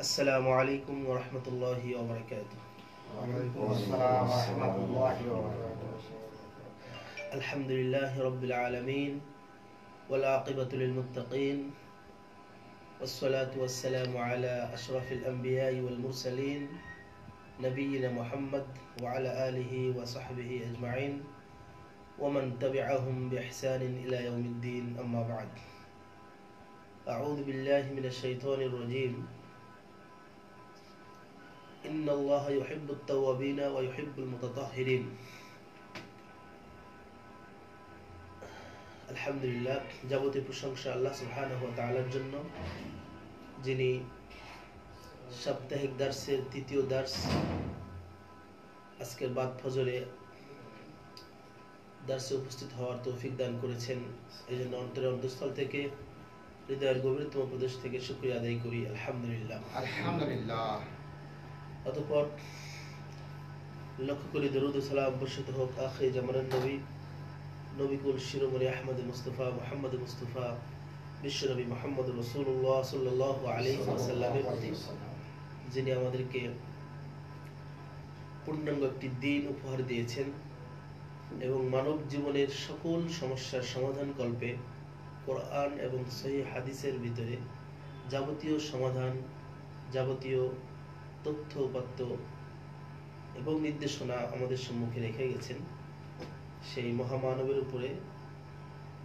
السلام عليكم ورحمة الله وبركاته. وعليكم السلام ورحمة الله وبركاته. الحمد لله رب العالمين والعاقبة للمتقين والصلاة والسلام على أشرف الأنبياء والمرسلين نبينا محمد وعلى آله وصحبه أجمعين ومن تبعهم بإحسان إلى يوم الدين. أما بعد، أعوذ بالله من الشيطان الرجيم. إن الله يحب التوابين ويحب المتطهرين. আলহামদুলিল্লাহ, যাবতীয় প্রশংসা আল্লাহ সুবহানাহু ওয়া তাআলার জন্য, যিনি সাপ্তাহিক দার্সের তৃতীয় দার্স আজকের বাদ ফজরে দার্সে উপস্থিত হওয়ার তৌফিক দান করেছেন। এই জন্য অন্তরের অন্তঃস্থল থেকে, হৃদয়ের গভীরতম প্রদেশ থেকে শুকরিয়া আদায় করি। আলহামদুলিল্লাহ আলহামদুলিল্লাহ। অতঃপর লক্ষ্য করি দরুদ ও সালাম বর্ষিত হোক আখির জামানার নবী, নবিকুল শিরোমণি আহমদ মুস্তফা মুহাম্মদ মুস্তফা বিশ্বনবী মুহাম্মদ রাসূলুল্লাহ সাল্লাল্লাহু আলাইহি ওয়াসাল্লামের প্রতি, যিনি আমাদেরকে পূর্ণাঙ্গ একটি দিন উপহার দিয়েছেন এবং মানব জীবনের সকল সমস্যার সমাধান কল্পে কোরআন এবং সহিহ হাদিসের ভিতরে যাবতীয় সমাধান, যাবতীয় তথ্য উপাত্ত এবং নির্দেশনা আমাদের সম্মুখে রেখে গেছেন। সেই মহামানবের উপরে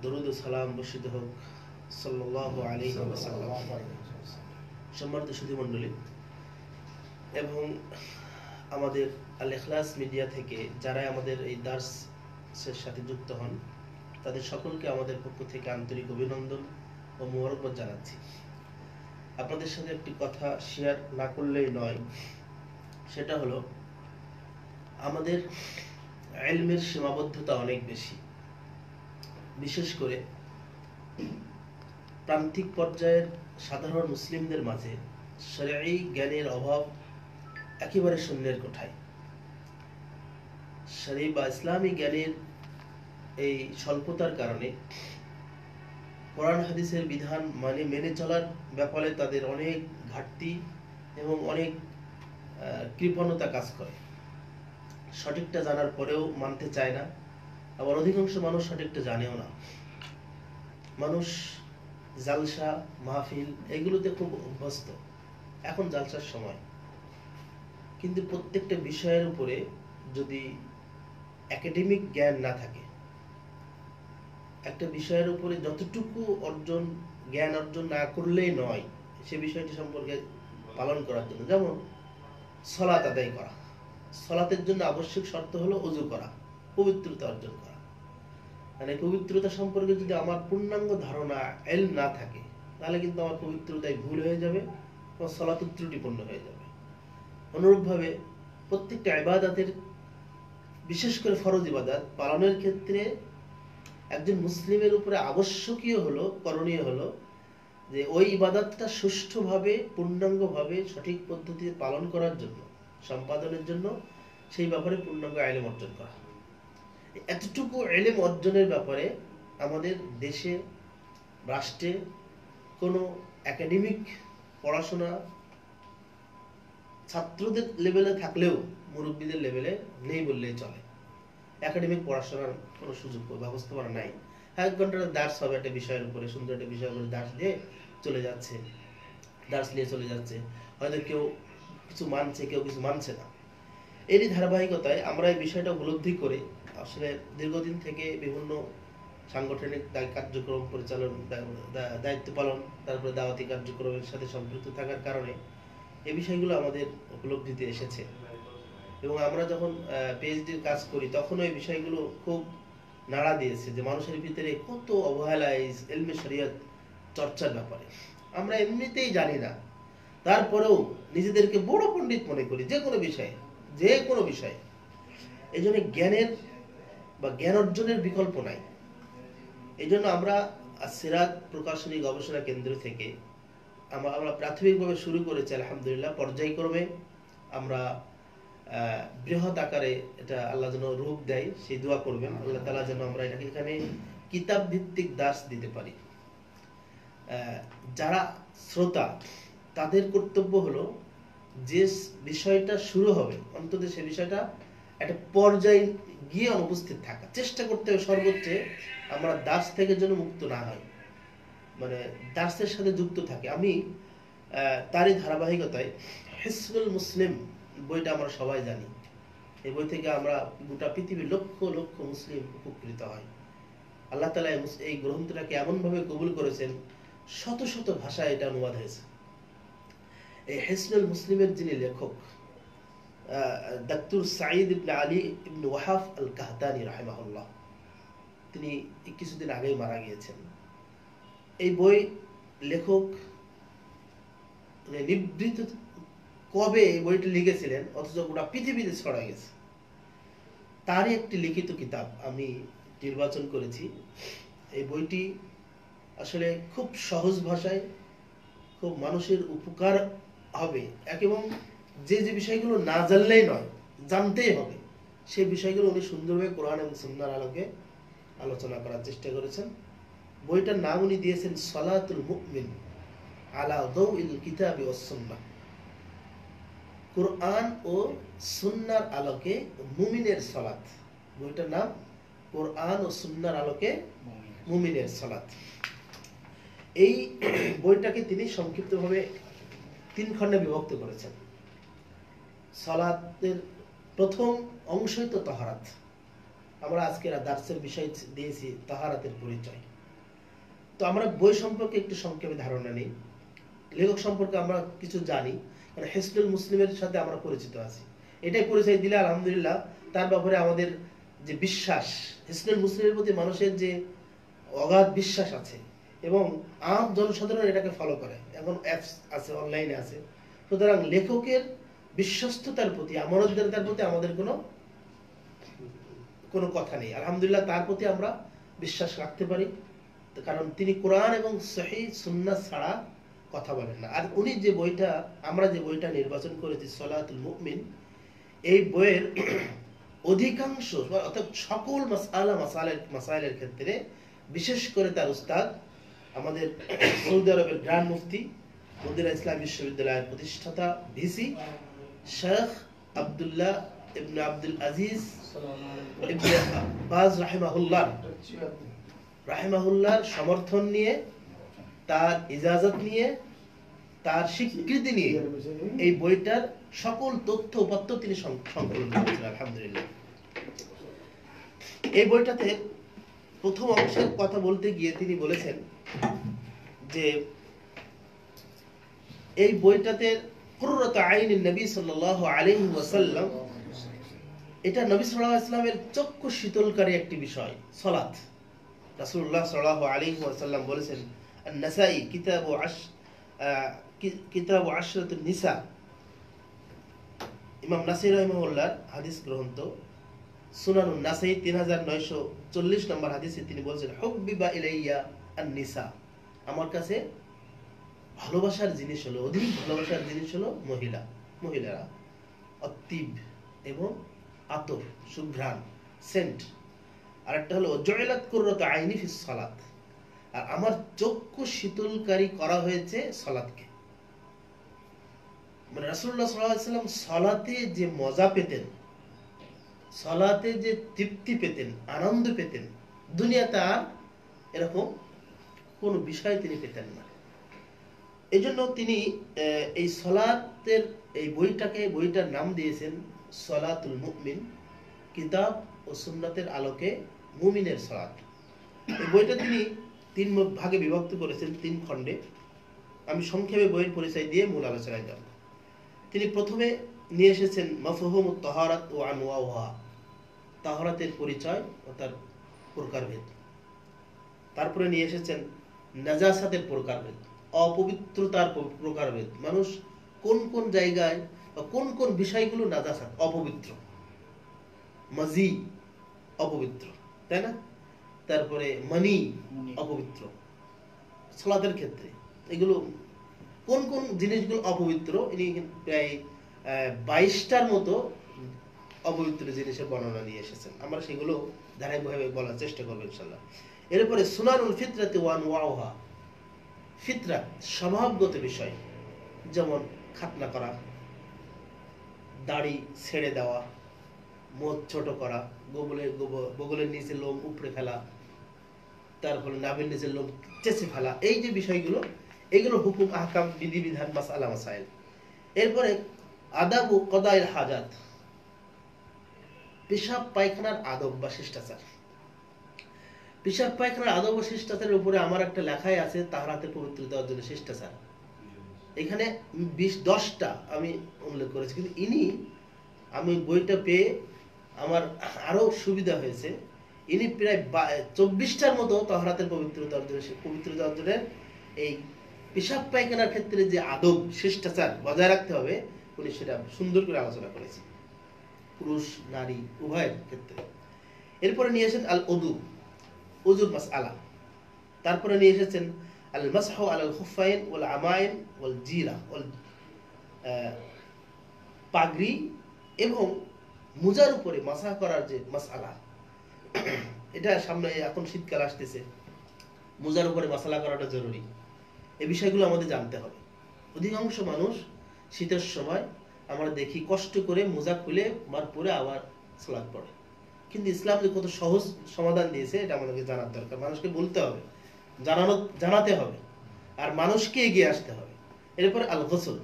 দরুদ ও সালাম বর্ষিত হোক সাল্লাল্লাহু আলাইহি ওয়াসাল্লাম। সম্মানিত সুধীমণ্ডলী এবং আমাদের আল ইখলাস মিডিয়া থেকে যারা আমাদের এই দার্সের সাথে যুক্ত হন, তাদের সকলকে আমাদের পক্ষ থেকে আন্তরিক অভিনন্দন ও মোবারকবাদ জানাচ্ছি। আপনাদের সাথে একটি কথা শেয়ার না করলেই নয়, সেটা হলো আমাদের ইলমের সীমাবদ্ধতা অনেক বেশি। বিশেষ করে প্রান্তিক পর্যায়ের সাধারণ মুসলিমদের মাঝে শরঈ জ্ঞানের অভাব একেবারে শূন্যের কোঠায়। শরঈ বা ইসলামী জ্ঞানের এই স্বল্পতার কারণে কোরআন হাদিসের বিধান মেনে চলার ব্যাপারে তাদের অনেক ঘাটতি এবং অনেক কৃপণতা কাজ করে। সঠিকটা জানার পরেও মানতে চায় না, আবার অধিকাংশ মানুষ সঠিকটা জানেও না। মানুষ জালসা মাহফিল এগুলোতে খুব অভ্যস্ত। এখন জালসার সময়, কিন্তু প্রত্যেকটা বিষয়ের উপরে যদি একাডেমিক জ্ঞান না থাকে, একটা বিষয়ের উপরে যতটুকু জ্ঞান অর্জন না করলেই নয় সে বিষয়টি সম্পর্কে পালন করার জন্য, যেমন সালাত আদায় করা, সালাতের জন্য আবশ্যক শর্ত হলো ওযু করা, পবিত্রতা অর্জন করা। মানে পবিত্রতা সম্পর্কে যদি আমার পূর্ণাঙ্গ ধারণা ইলম না থাকে, তাহলে কিন্তু আমার পবিত্রতায় ভুল হয়ে যাবে এবং সালাত ত্রুটিপূর্ণ হয়ে যাবে। অনুরূপভাবে প্রত্যেকটা ইবাদতের, বিশেষ করে ফরজ ইবাদত পালনের ক্ষেত্রে একজন মুসলিমের উপরে আবশ্যকীয় হলো, করণীয় হলো যে ওই ইবাদতটা সুষ্ঠুভাবে, পূর্ণাঙ্গভাবে, সঠিক পদ্ধতিতে পালন করার জন্য, সম্পাদনের জন্য সেই ব্যাপারে পূর্ণাঙ্গ ইলম অর্জন করা। এতটুকু ইলম অর্জনের ব্যাপারে আমাদের দেশে, রাষ্ট্রে কোনো একাডেমিক পড়াশোনা ছাত্রদের লেভেলে থাকলেও মুরব্বীদের লেভেলে নেই বললেই চলে। একাডেমিক পড়াশোনার কোনো সুযোগ ব্যবস্থাপনা নাই। 1 ঘন্টার দার্স হবে একটা বিষয়ের উপরে, সুন্দর একটা বিষয়ের উপরে দার্স দিয়ে চলে যাচ্ছে, দার্স নিয়ে চলে যাচ্ছে। হয়তো কেউ কিছু মানছে, কেউ কিছু মানছে না। এরই ধারাবাহিকতায় আমরা এই বিষয়টা উপলব্ধি করে আসলে দীর্ঘদিন থেকে বিভিন্ন সাংগঠনিক কার্যক্রম পরিচালন, দায়িত্ব পালন, তারপরে দাওয়াতি কার্যক্রমের সাথে সম্পৃক্ত থাকার কারণে এই বিষয়গুলো আমাদের উপলব্ধিতে এসেছে। এবং আমরা যখন পিএইচডির কাজ করি তখন এই বিষয়গুলো খুব নাড়া দিয়েছে যে মানুষের ভিতরে কত অবহেলা এই ইলমে শরীয়ত চর্চার ব্যাপারে। আমরা এমনিতেই জানি না, তারপরেও নিজেদেরকে বড় পণ্ডিত মনে করি যে কোনো বিষয়ে, যে কোনো বিষয়ে। এই জন্য জ্ঞানের বা জ্ঞান অর্জনের বিকল্প নাই। এই জন্য আমরা সিরাত প্রকাশনী গবেষণা কেন্দ্র থেকে আমরা প্রাথমিকভাবে শুরু করেছি আলহামদুলিল্লাহ, পর্যায়ক্রমে আমরা বৃহৎ আকারে এটা আল্লাহ যেন রূপ দেয় সেই দোয়া করবেন আল্লাহ তাআলা যেন আমরা এটাকে এখানে কিতাব ভিত্তিক দার্স দিতে পারি। যারা শ্রোতা তাদের কর্তব্য হলো যে বিষয়টা শুরু হবে অন্তত সে বিষয়টা একটা পর্যায়ে গিয়ে অনুপস্থিত থাকা, চেষ্টা করতে হবে সর্বোচ্চ আমরা দার্স থেকে যেন মুক্ত না হয়, মানে দার্সের সাথে যুক্ত থাকে। আমি তারই ধারাবাহিকতায় হিসনুল মুসলিম বইটা আমরা সবাই জানি, এই বই থেকে আমরা গোটা পৃথিবীর লক্ষ লক্ষ মুসলিম উপকৃত হয়। আল্লাহ তাআলা এই গ্রন্থটাকে এমন ভাবে কবুল করেছেন, শত শত ভাষায় এটা অনুবাদ হয়েছে। এই হিসনুল মুসলিমের যিনি লেখক ডক্টর সাঈদ ইবনে আলী ইবনে ওয়াহাব আল কাহতানি রাহিমাহুল্লাহ, তিনি কিছুদিন আগেই মারা গিয়েছেন। এই বই লেখক নিবৃত কবে এই বইটি লিখেছিলেন অথচ গোটা পৃথিবীতে ছড়া গেছে, তারই একটি লিখিত কিতাব আমি নির্বাচন করেছি। এই বইটি আসলে খুব সহজ ভাষায় খুব মানুষের উপকার হবে, এবং যে যে বিষয়গুলো না জানলেই নয়, জানতেই হবে, সেই বিষয়গুলো উনি সুন্দরভাবে কোরআন এবং সুন্নাহর আলোকে আলোচনা করার চেষ্টা করেছেন। বইটার নাম উনি দিয়েছেন সলাতুল মুমিন আলা দাউইল কিতাবি ওয়াস সুন্নাহ, কোরআন ও সুন্নাহর আলোকে মুমিনের সালাত। বইটার নাম কোরআন ও সুন্নাহর আলোকে মুমিনের সালাত। এই বইটাকে তিনি সংক্ষিপ্তভাবে 3 খণ্ডে বিভক্ত করেছেন। সালাতের প্রথম অংশই তো তাহারাত, আমরা আজকের দার্সের বিষয় দিয়েছি তাহারাতের পরিচয়। তো আমরা বই সম্পর্কে একটু সংক্ষেপে ধারণা নিই, লেখক সম্পর্কে আমরা কিছু জানি, কারণ হিসনুল মুসলিমের সাথে আমরা পরিচিত আছি, এটাই পরিচয় দিলে আলহামদুলিল্লাহ তার ব্যাপারে আমাদের যে বিশ্বাস, হিসনুল মুসলিমের প্রতি মানুষের যে অগাধ বিশ্বাস আছে এবং আম জনসাধারণ এটাকে ফলো করে, এখন অ্যাপস আছে, অনলাইনে আছে, সুতরাং লেখকের বিশ্বস্ততার প্রতি আমানতদারিতার প্রতি আমাদের কোনো কথা নেই। আলহামদুলিল্লাহ তার প্রতি আমরা বিশ্বাস রাখতে পারি, কারণ তিনি কোরআন এবং সহিহ সুন্নাহ ছাড়া কথা বলেন না। আর উনি যে বইটা, আমরা যে বইটা নির্বাচন করেছি সলাতুল মুমিন, এই বইয়ের অধিকাংশ অর্থাৎ সকল মাসাইলের ক্ষেত্রে বিশেষ করে তার উস্তাদ আমাদের সৌদি আরবের গ্র্যান্ড মুফতি মদিনা ইসলাম বিশ্ববিদ্যালয়ের প্রতিষ্ঠাতা ভিসি শেখ আব্দুল্লাহ ইবনে আব্দুল আজিজ ইবনে বাজ রাহিমাহুল্লাহর সমর্থন নিয়ে, তার ইজাজত নিয়ে, তার স্বীকৃতি নিয়ে এই বইটার সকল তথ্য উপাত্ত তিনি সংকলন করেছেন। আলহামদুলিল্লাহ এই বইটাতে প্রথম অংশের কথা বলতে গিয়ে তিনি বলেছেন যে এই বইটাতে কুররাতু আইনিন নবী সাল্লাল্লাহু আলাইহি ওয়াসাল্লাম, এটা নবী সাল্লাল্লাহু আলাইহি ওয়াসাল্লামের চক্ষু শীতলকারী একটি বিষয় সালাত। রাসূলুল্লাহ সাল্লাল্লাহু আলাইহি ওয়াসাল্লাম বলেছেন, আন-নাসাই কিতাবু আশরাতুন নিসা, ইমাম নাসাই রাহিমাহুল্লাহ হাদিস গ্রন্থ সুনানুন নাসাই 3940 নম্বর হাদিসে তিনি বলেছেন, হুব্বিবা ইলাইয়া আন-নিসা, আমার কাছে ভালোবাসার জিনিস হলো, অধিক ভালোবাসার জিনিস হলো মহিলারা, অত্তিব এবং আতর, সুঘ্রাণ, সেন্ট। আর একটা হলো জয়লাত কুররাতু আইনি ফিস সালাত, আর আমার চক্ষু শীতলকারী করা হয়েছে সালাতকে। মানে রাসূলুল্লাহ সাল্লাল্লাহু আলাইহি ওয়াসাল্লাম সালাতে যে মজা পেতেন, সালাতে যে তৃপ্তি পেতেন, আনন্দ পেতেন, দুনিয়াতে আর এরকম কোন বিষয় তিনি পেতেন না। এই জন্য তিনি এই সালাতের এই বইটার নাম দিয়েছেন সলাতুল মুমিন, কিতাব ও সুন্নাতের আলোকে মুমিনের সালাত। এই বইটা তিনি 3 ভাগে বিভক্ত করেছেন, 3 খণ্ডে। আমি সংক্ষেপে বইয়ের পরিচয় দিয়ে মূল আলোচনায় যাব। তিনি প্রথমে নিয়ে এসেছেন মাফহুমুত তাহারাত ও আনওয়াউহা, তাহারাতের পরিচয় ও তার প্রকারভেদ। তারপরে নিয়ে এসেছেন নাজাসাতের প্রকারভেদ, অপবিত্রতার প্রকারভেদ, মানুষ কোন কোন জায়গায় বা কোন কোন বিষয়গুলো নাজাসাত, অপবিত্র, মাজি অপবিত্র, তাই না? তারপরে মানি অপবিত্র সালাতের ক্ষেত্রে, এগুলো কোন কোন জিনিসগুলো অপবিত্র, ইনি প্রায় 22টার মতো অপবিত্র জিনিসের বর্ণনা নিয়ে এসেছেন। আমরা সেগুলো ধারাবাহিকভাবে বলার চেষ্টা করবো ইনশাআল্লাহ। এরপরে সুনানুল ফিতরাতি ওয়া আনওয়াউহা, ফিতরা স্বভাবগত বিষয়, যেমন খাতনা করা, দাড়ি ছেড়ে দেওয়া, মুখ ছোট করা, বগলের নিচে লোম উপড়ে ফেলা, তারপরে নাভির নিচে লোম চেঁচে ফেলা, এই যে বিষয়গুলো, এগুলো হুকুম আহকাম বিধিবিধান মাসআলা মাসাইল। এরপরে আদাব ও কদাইল হাজাত, পেশাব পায়খানার আদব বা শিষ্টাচার। পেশাব পায়খানার আদব ও শিষ্টাচারের উপরে আমার একটা লেখাই আছে তাহারাতে পবিত্রতা অর্জনের শিষ্টাচার। এখানে 10টা আমি উল্লেখ করেছি, কিন্তু আমি বইটা পেয়ে আমার আরো সুবিধা হয়েছে। ইনি প্রায় 24টার মতো তাহারাতের পবিত্রতা অর্জনের এই পেশাব পায়খানার ক্ষেত্রে যে আদব শিষ্টাচার বজায় রাখতে হবে, উনি সেটা সুন্দর করে আলোচনা করেছেন, পুরুষ নারী উভয়ের ক্ষেত্রে। এরপরে নিয়ে এসেছেন আল উযু, উযুর মাসআলা। তারপরে নিয়ে এসেছেন আল মাসহু আলাল খুফাইন ওয়াল আমাইম ওয়াল জিরা ওয়াল পাগড়ি এবং মুজার উপরে মাসা করার যে মাসআলা, এটা সামনে এখন শীতকাল আসতেছে, মুজার উপরে মাসালা করাটা জরুরি। এই বিষয়গুলো আমাদের জানতে হবে। অধিকাংশ মানুষ শীতের সময় আমরা দেখি কষ্ট করে মোজা খুলে মার পরে আবার সালাত পড়ে, কিন্তু ইসলাম যে কত সহজ সমাধান দিয়েছে এটা আমাদেরকে জানার দরকার। মানুষকে বলতে হবে, জানাতে হবে, আর মানুষকে এগিয়ে আসতে হবে। এরপরে আল গোসল,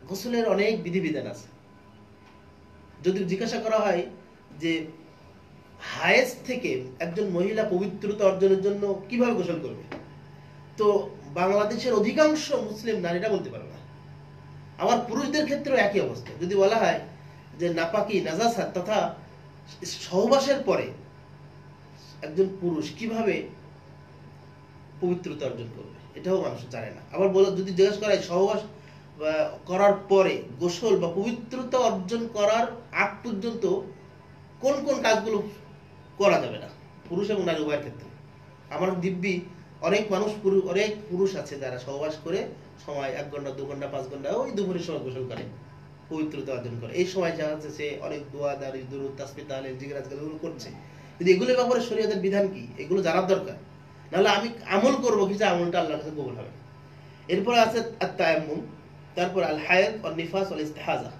গোসলের অনেক বিধিবিধান আছে। যদি জিজ্ঞাসা করা হয় যে হায়েজ থেকে একজন মহিলা পবিত্রতা অর্জনের জন্য কিভাবে গোসল করবে, তো বাংলাদেশের অধিকাংশ মুসলিম নারীরা বলতে পারবে না। আবার পুরুষদের ক্ষেত্রেও একই অবস্থা। যদি বলা হয় যে নাপাকি নাজাসাত তথা সহবাসের পরে একজন পুরুষ কিভাবে পবিত্রতা অর্জন করবে, এটাও মানুষ জানে না। আবার যদি জিজ্ঞাসা করা হয় সহবাস করার পরে গোসল বা পবিত্রতা অর্জন করার আগ পর্যন্ত কোন কোন কাজগুলো করা যাবে না, পুরুষ এবং নারী উভয়ের ক্ষেত্রে। আমার দিব্যি অনেক পুরুষ আছে যারা সহবাস করে সময় 1 ঘন্টা 2 ঘন্টা 5 ঘন্টা ওই দুপুরের সময় গোসল করে, পবিত্রতা অর্জন করে। এই সময় যা আছে সে অনেক দোয়া দাঁড়ি দুরুদ তাসবিহ তাহলিল জিকির আজকাল এগুলো করছে, কিন্তু এগুলোর ব্যাপারে শরীয়তের বিধান কি এগুলো জানার দরকার। নাহলে আমি আমল করবো কিছু, আমলটা আল্লাহর কাছে কবুল হবে। এরপর আছে আত-তায়াম্মুম, তারপর আল হায়েদ ওয়ান নিফাস ওয়াল ইস্তিহাজা।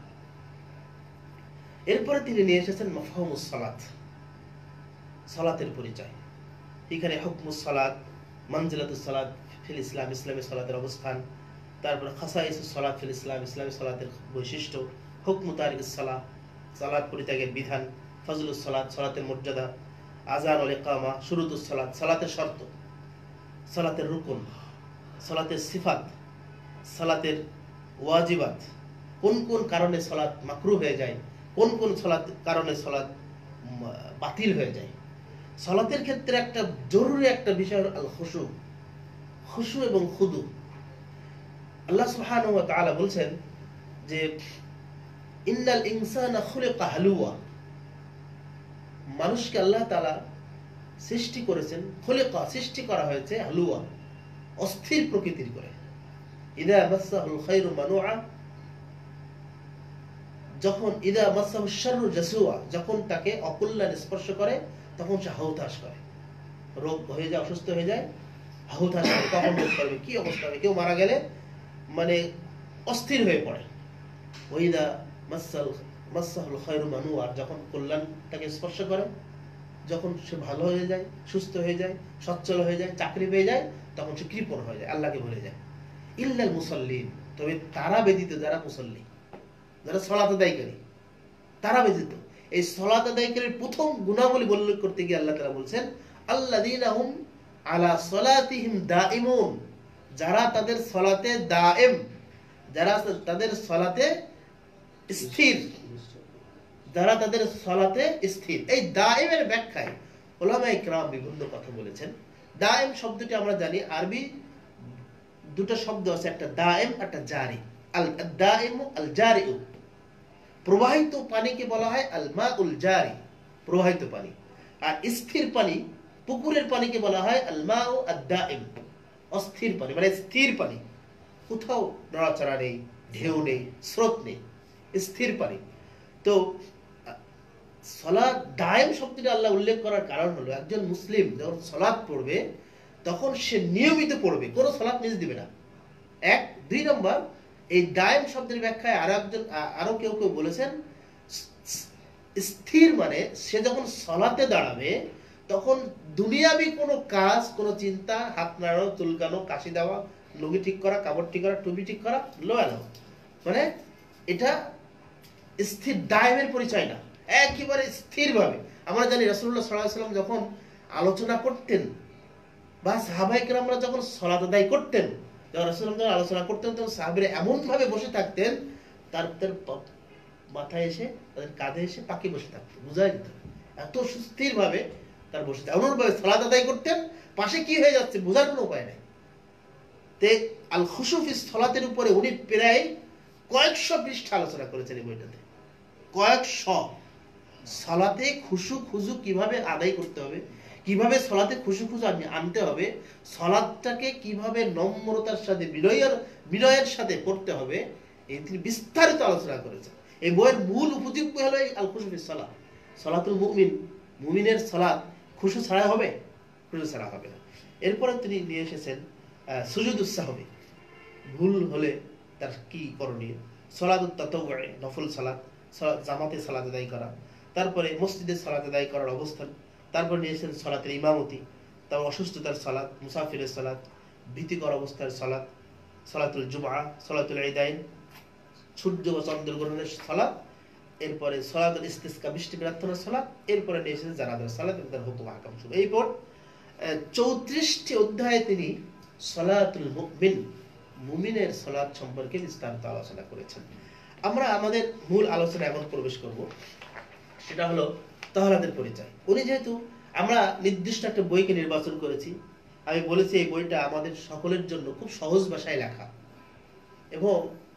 এরপরে তিনি নিয়ে এসেছেন মাফহুমুস সালাত, সালাতের পরিচয়। এখানে হুকমুস সালাত, মানজিলাতুস সালাত ফিল ইসলাম, ইসলামী সালাতের অবস্থান, তারপর খাসাইসুস সালাত ফিল ইসলাম, ইসলামী সালাতের বৈশিষ্ট্য, হুকমু তারিকুস সালাত, সালাত পরিত্যাগের বিধান, ফজলুস সালাত, সালাতের মর্যাদা, আযান ওয়াল ইকামা, শুরুতুস সালাত, সালাতের শর্ত, সালাতের রুকুন, সালাতের সিফাত, সালাতের ওয়াজিবাত, কোন কোন কারণে সালাত মাকরুহ হয়ে যায়, কোন কোন কারণে সালাত বাতিল হয়ে যায়। সালাতের ক্ষেত্রে একটা জরুরি একটা বিষয় হলো আল খুশু এবং খুদু। আল্লাহ সুবহানাহু ওয়া তাআলা বলছেন যে ইন্নাল ইনসানা খুলিকা হালুয়া, মানুষকে আল্লাহ তাআলা সৃষ্টি করেছেন, খুলিকা সৃষ্টি করা হয়েছে হালুয়া, অস্থির প্রকৃতির করে। ইদা মাসাহুল খায়রু মানুআ, যখন ইদা মাসাহুশ শাররু জাসুআ, যখন তাকে অকল্যাণ স্পর্শ করে তখন সে হাহুতাশ করে, রোগ হয়ে যায়, অসুস্থ হয়ে যায়, হাহুতাশ করে, কখন বোধ করবে, কি অবস্থা হবে, কেউ মারা গেলে মানে অস্থির হয়ে পড়ে। ওইদা মাসাহুল খায়রু মানুআ, যখন কল্যাণ তাকে স্পর্শ করে, যখন সে ভালো হয়ে যায়, সুস্থ হয়ে যায়, সচ্ছল হয়ে যায়, চাকরি পেয়ে যায়, তখন সে কৃপণ হয়ে যায়, আল্লাহকে ভুলে যায়। ইল্লাল মুসাল্লিন, তবে তারা ব্যতীত যারা মুসল্লি, যারা সালাত আদায়কারী, তারা ব্যতীত। এই সালাত আদায়কারীর প্রথম গুণাবলী উল্লেখ করতে গিয়ে আল্লাহ তাআলা বলছেন আল্লাযীনা হুম আলা সালাতিহিম দাঈমুন, যারা তাদের সালাতে দায়েম, যারা তাদের সালাতে স্থির, যারা তাদের সালাতে স্থির। এই দায়েমের ব্যাখ্যায় উলামায়ে কিরাম বিভিন্ন কথা বলেছেন। দায়েম শব্দটি আমরা জানি আরবি দুটো শব্দ আছে, একটা দায়েম একটা জারি। আল দায়েমু আল জারিউ, প্রবাহিত পানিকে বলা হয় আল মাউল জারি, প্রবাহিত পানি। আর স্থির পানি, পুকুরের পানিকে বলা হয় আল মাউ আদ দায়েম, অস্থির পানি, মানে স্থির পানি, কোথাও নড়াচড়া নেই, ঢেউ নেই, স্রোত নেই, স্থির পানি। তো সলাৎ দায়েম শব্দটি আল্লাহ উল্লেখ করার কারণ হলো একজন মুসলিম যখন সলাৎ পড়বে তখন সে নিয়মিত পড়বে, কোনো সলাৎ মিস দিবে না। এক, দুই নম্বর, এই দায়েম শব্দের ব্যাখ্যায় আরো কেউ কেউ বলেছেন স্থির মানে সে যখন সলাতে দাঁড়াবে তখন দুনিয়াবি কোনো কাজ, কোনো চিন্তা, হাত নাড়ানো, চুলকানো, কাশি দেওয়া, লুঙ্গি ঠিক করা, কাপড় ঠিক করা, টুপি ঠিক করা, লোয়ানো, মানে এটা স্থির দায়েমের পরিচয় না, একেবারে স্থিরভাবে। আমরা জানি রাসূলুল্লাহ সাল্লাল্লাহু আলাইহি ওয়াসাল্লাম যখন আলোচনা করতেন বা সাহাবায়ে কেরামরা যখন সালাত আদায় করতেন, যখন রাসূলুল্লাহ যখন আলোচনা করতেন তখন সাহাবীরা এমন ভাবে বসে থাকতেন তার মাথায় এসে, তাদের কাঁধে এসে পাকি বসে থাকতো, বুঝাই দিত এত সুস্থির ভাবে তার বসে থাকে। অনুরূপভাবে সালাত আদায় করতেন, পাশে কি হয়ে যাচ্ছে বোঝার কোনো উপায় নেই। তে আল খুশু ফি সালাতের উপরে উনি প্রায় কয়েকশো পৃষ্ঠা আলোচনা করেছেন এই বইটাতে, কয়েকশো। সালাতে খুশু খুজু কিভাবে আদায় করতে হবে, কিভাবে সালাতে খুশু খুজু আনতে হবে, সালাতটাকে কিভাবে নম্রতার সাথে বিনয়ের সাথে পড়তে হবে, এই তিনি বিস্তারিত আলোচনা করেছেন। এই বইয়ের মূল উপজীব্য হলো এই আল খুশু ফি সালাত। সালাতুল মুমিন, মুমিনের সালাত খুশু ছাড়া হবে, খুশু ছাড়া হবে না। এরপরে তিনি নিয়ে এসেছেন সুজুদুস সাহবি, ভুল হলে তার কি করণীয়, সালাতুত তাতাওয়ুই, নফল সালাত, জামাতে সালাত আদায় করা, তারপরে মসজিদে সালাত আদায় করার অবস্থান, তারপর নিয়েছেন সালাতের ইমামতি, তার অসুস্থতার সালাত, মুসাফিরের সালাত, ভীতিকর অবস্থার সালাত, সালাতুল জুমআ, সালাতুল ঈদাইন, সূর্য বা চন্দ্রগ্রহণের সালাত, এরপরে সালাতুল ইস্তিসকা, বৃষ্টি প্রার্থনার সালাত, এরপরে নিয়েছেন জানাজার সালাত এবং তার হুকুম আহকাম শুরু। এই পর 34টি অধ্যায়ে তিনি সালাতুল মুমিন, মুমিনের সালাত সম্পর্কে বিস্তারিত আলোচনা করেছেন। আমরা আমাদের মূল আলোচনা এখন প্রবেশ করব, সেটা হলো তাহরাতের পরিচয়। উনি যেহেতু আমরা নির্দিষ্ট একটা বইকে নির্বাচন করেছি, আমি বলেছি এই বইটা আমাদের সকলের জন্য খুব সহজ ভাষায় লেখা এবং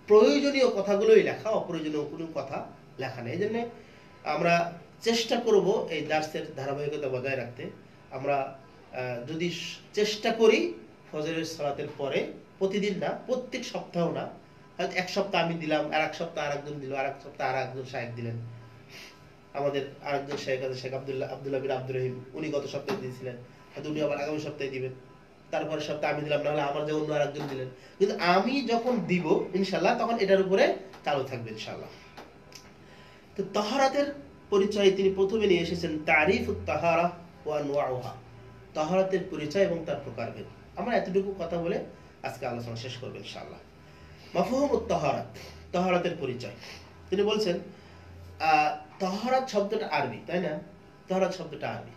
প্রয়োজনীয় কথাগুলোই লেখা, অপ্রয়োজনীয় কোনো কথা লেখা নেই। এই জন্য আমরা চেষ্টা করব এই দার্সের ধারাবাহিকতা বজায় রাখতে। আমরা যদি চেষ্টা করি ফজরের সালাতের পরে, প্রতিদিন না, প্রত্যেক সপ্তাহ না, হয়তো এক সপ্তাহ আমি দিলাম, আর এক সপ্তাহ আর একজন দিল, আর এক সপ্তাহ আর একজন শায়েখ দিলেন। আমাদের আরেকজন শেখ আছে, শেখ আব্দুল্লাহ বিন আব্দুর রহিম, উনি গত সপ্তাহে দিয়েছিলেন, হয়তো উনি আবার আগামী সপ্তাহে দিবেন, তারপরে সপ্তাহে আমি দিলাম, নাহলে আমার যে অন্য আরেকজন দিলেন। কিন্তু আমি যখন দিব ইনশাল্লাহ তখন এটার উপরে চালু থাকবে ইনশাল্লাহ। তো তাহারাতের পরিচয় তিনি প্রথমে নিয়ে এসেছেন তারিফুত তাহারা ওয়া আনওয়াউহা, তাহারাতের পরিচয় এবং তার প্রকারভেদ। আমরা এতটুকু কথা বলে আজকে আলোচনা শেষ করব ইনশাআল্লাহ। মাফহুমুত তাহারাত, তাহারাতের পরিচয়। তিনি বলছেন তাহারাত শব্দটা আরবি, তাই না? তাহারাত শব্দটা আরবি।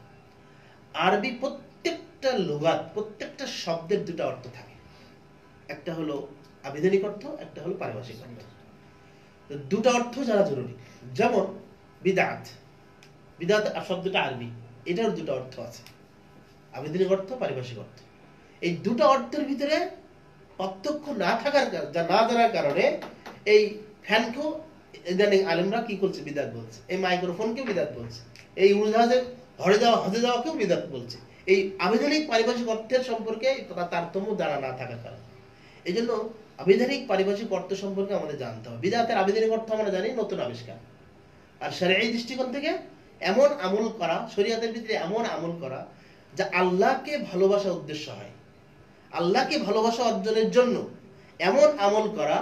আরবি প্রত্যেকটা লুগাত, প্রত্যেকটা শব্দের দুটো অর্থ থাকে, একটা হলো আবিধানিক অর্থ, একটা হলো পারিভাষিক অর্থ। দুটো অর্থ জানা জরুরি। যেমন বিদআত, বিদআত শব্দটা আরবি, এটার দুটো অর্থ আছে, আবিধানিক অর্থ, পারিভাষিক অর্থ। এই দুটো অর্থের ভিতরে পার্থক্য না জানার কারণে এই ফ্যানকেও ইদানিং আলেমরা কি করছে, বিদআত বলছে। এই মাইক্রোফোনকেও বিদআত বলছে, এই উড়োজাহাজে হজে যাওয়াকেও বিদআত বলছে। এই আবিধানিক পারিভাষিক অর্থের সম্পর্কে তারতম্য জানা না থাকার কারণে। এই জন্য আবিধানিক পারিভাষিক অর্থ সম্পর্কে আমাদের জানতে হবে। বিদআতের আবিধানিক অর্থ আমরা জানি নতুন আবিষ্কার, আর শরীয়ী দৃষ্টিকোণ থেকে এমন আমল করা, শরীয়তের ভিতরে এমন আমল করা যা আল্লাহকে ভালোবাসার উদ্দেশ্য হয়, আল্লাহকে ভালোবাসা অর্জনের জন্য এমন আমল করা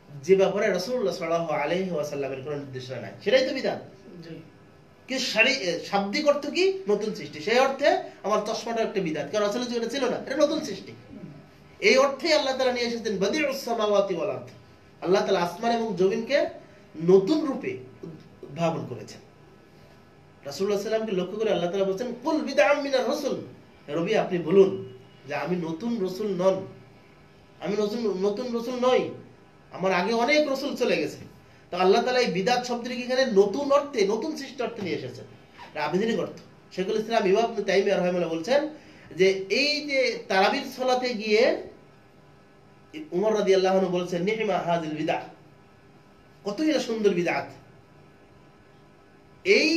যে ব্যাপারে রাসূলুল্লাহ সাল্লাল্লাহু আলাইহি ওয়াসাল্লামের কোনো নির্দেশনা নাই, সেটাই তো বিদআত। কি শাব্দিক অর্থ কি? নতুন সৃষ্টি। সেই অর্থে আমার চশমাটা একটা বিদআত, কারণ রাসূলের যুগে ছিল না, এটা নতুন সৃষ্টি। এই অর্থে আল্লাহ তাআলা নিয়ে এসেছেন বাদিউস সামাওয়াতি ওয়াল আরদ, আল্লাহ তাআলা আসমান এবং জমিনকে নতুন রূপে উদ্ভাবন করেছেন। রাসূলুল্লাহ সাল্লাল্লাহু আলাইহি ওয়াসাল্লামকে লক্ষ্য করে আল্লাহ তাআলা বলেন কুল বিদআম মিনার রাসূল, নবী আপনি বলুন যে আমি নতুন রাসূল নন, আমি নতুন রাসূল নই, আমার আগে অনেক রাসূল চলে গেছে। তো আল্লাহ তাআলা এই বিদআত শব্দটি এখানে নতুন অর্থে, নতুন সৃষ্টি অর্থে নিয়ে এসেছেন, এটা আবিধানিক অর্থ। শেখুল ইসলাম ইবনে তাইমিয়া রাহিমাহুল্লাহ বলছেন যে এই যে তারাবির সালাতে গিয়ে উমর রাদিয়াল্লাহু আনহু বলছেন নি'মা হাযিল বিদআহ, কতই না সুন্দর বিদআত। এই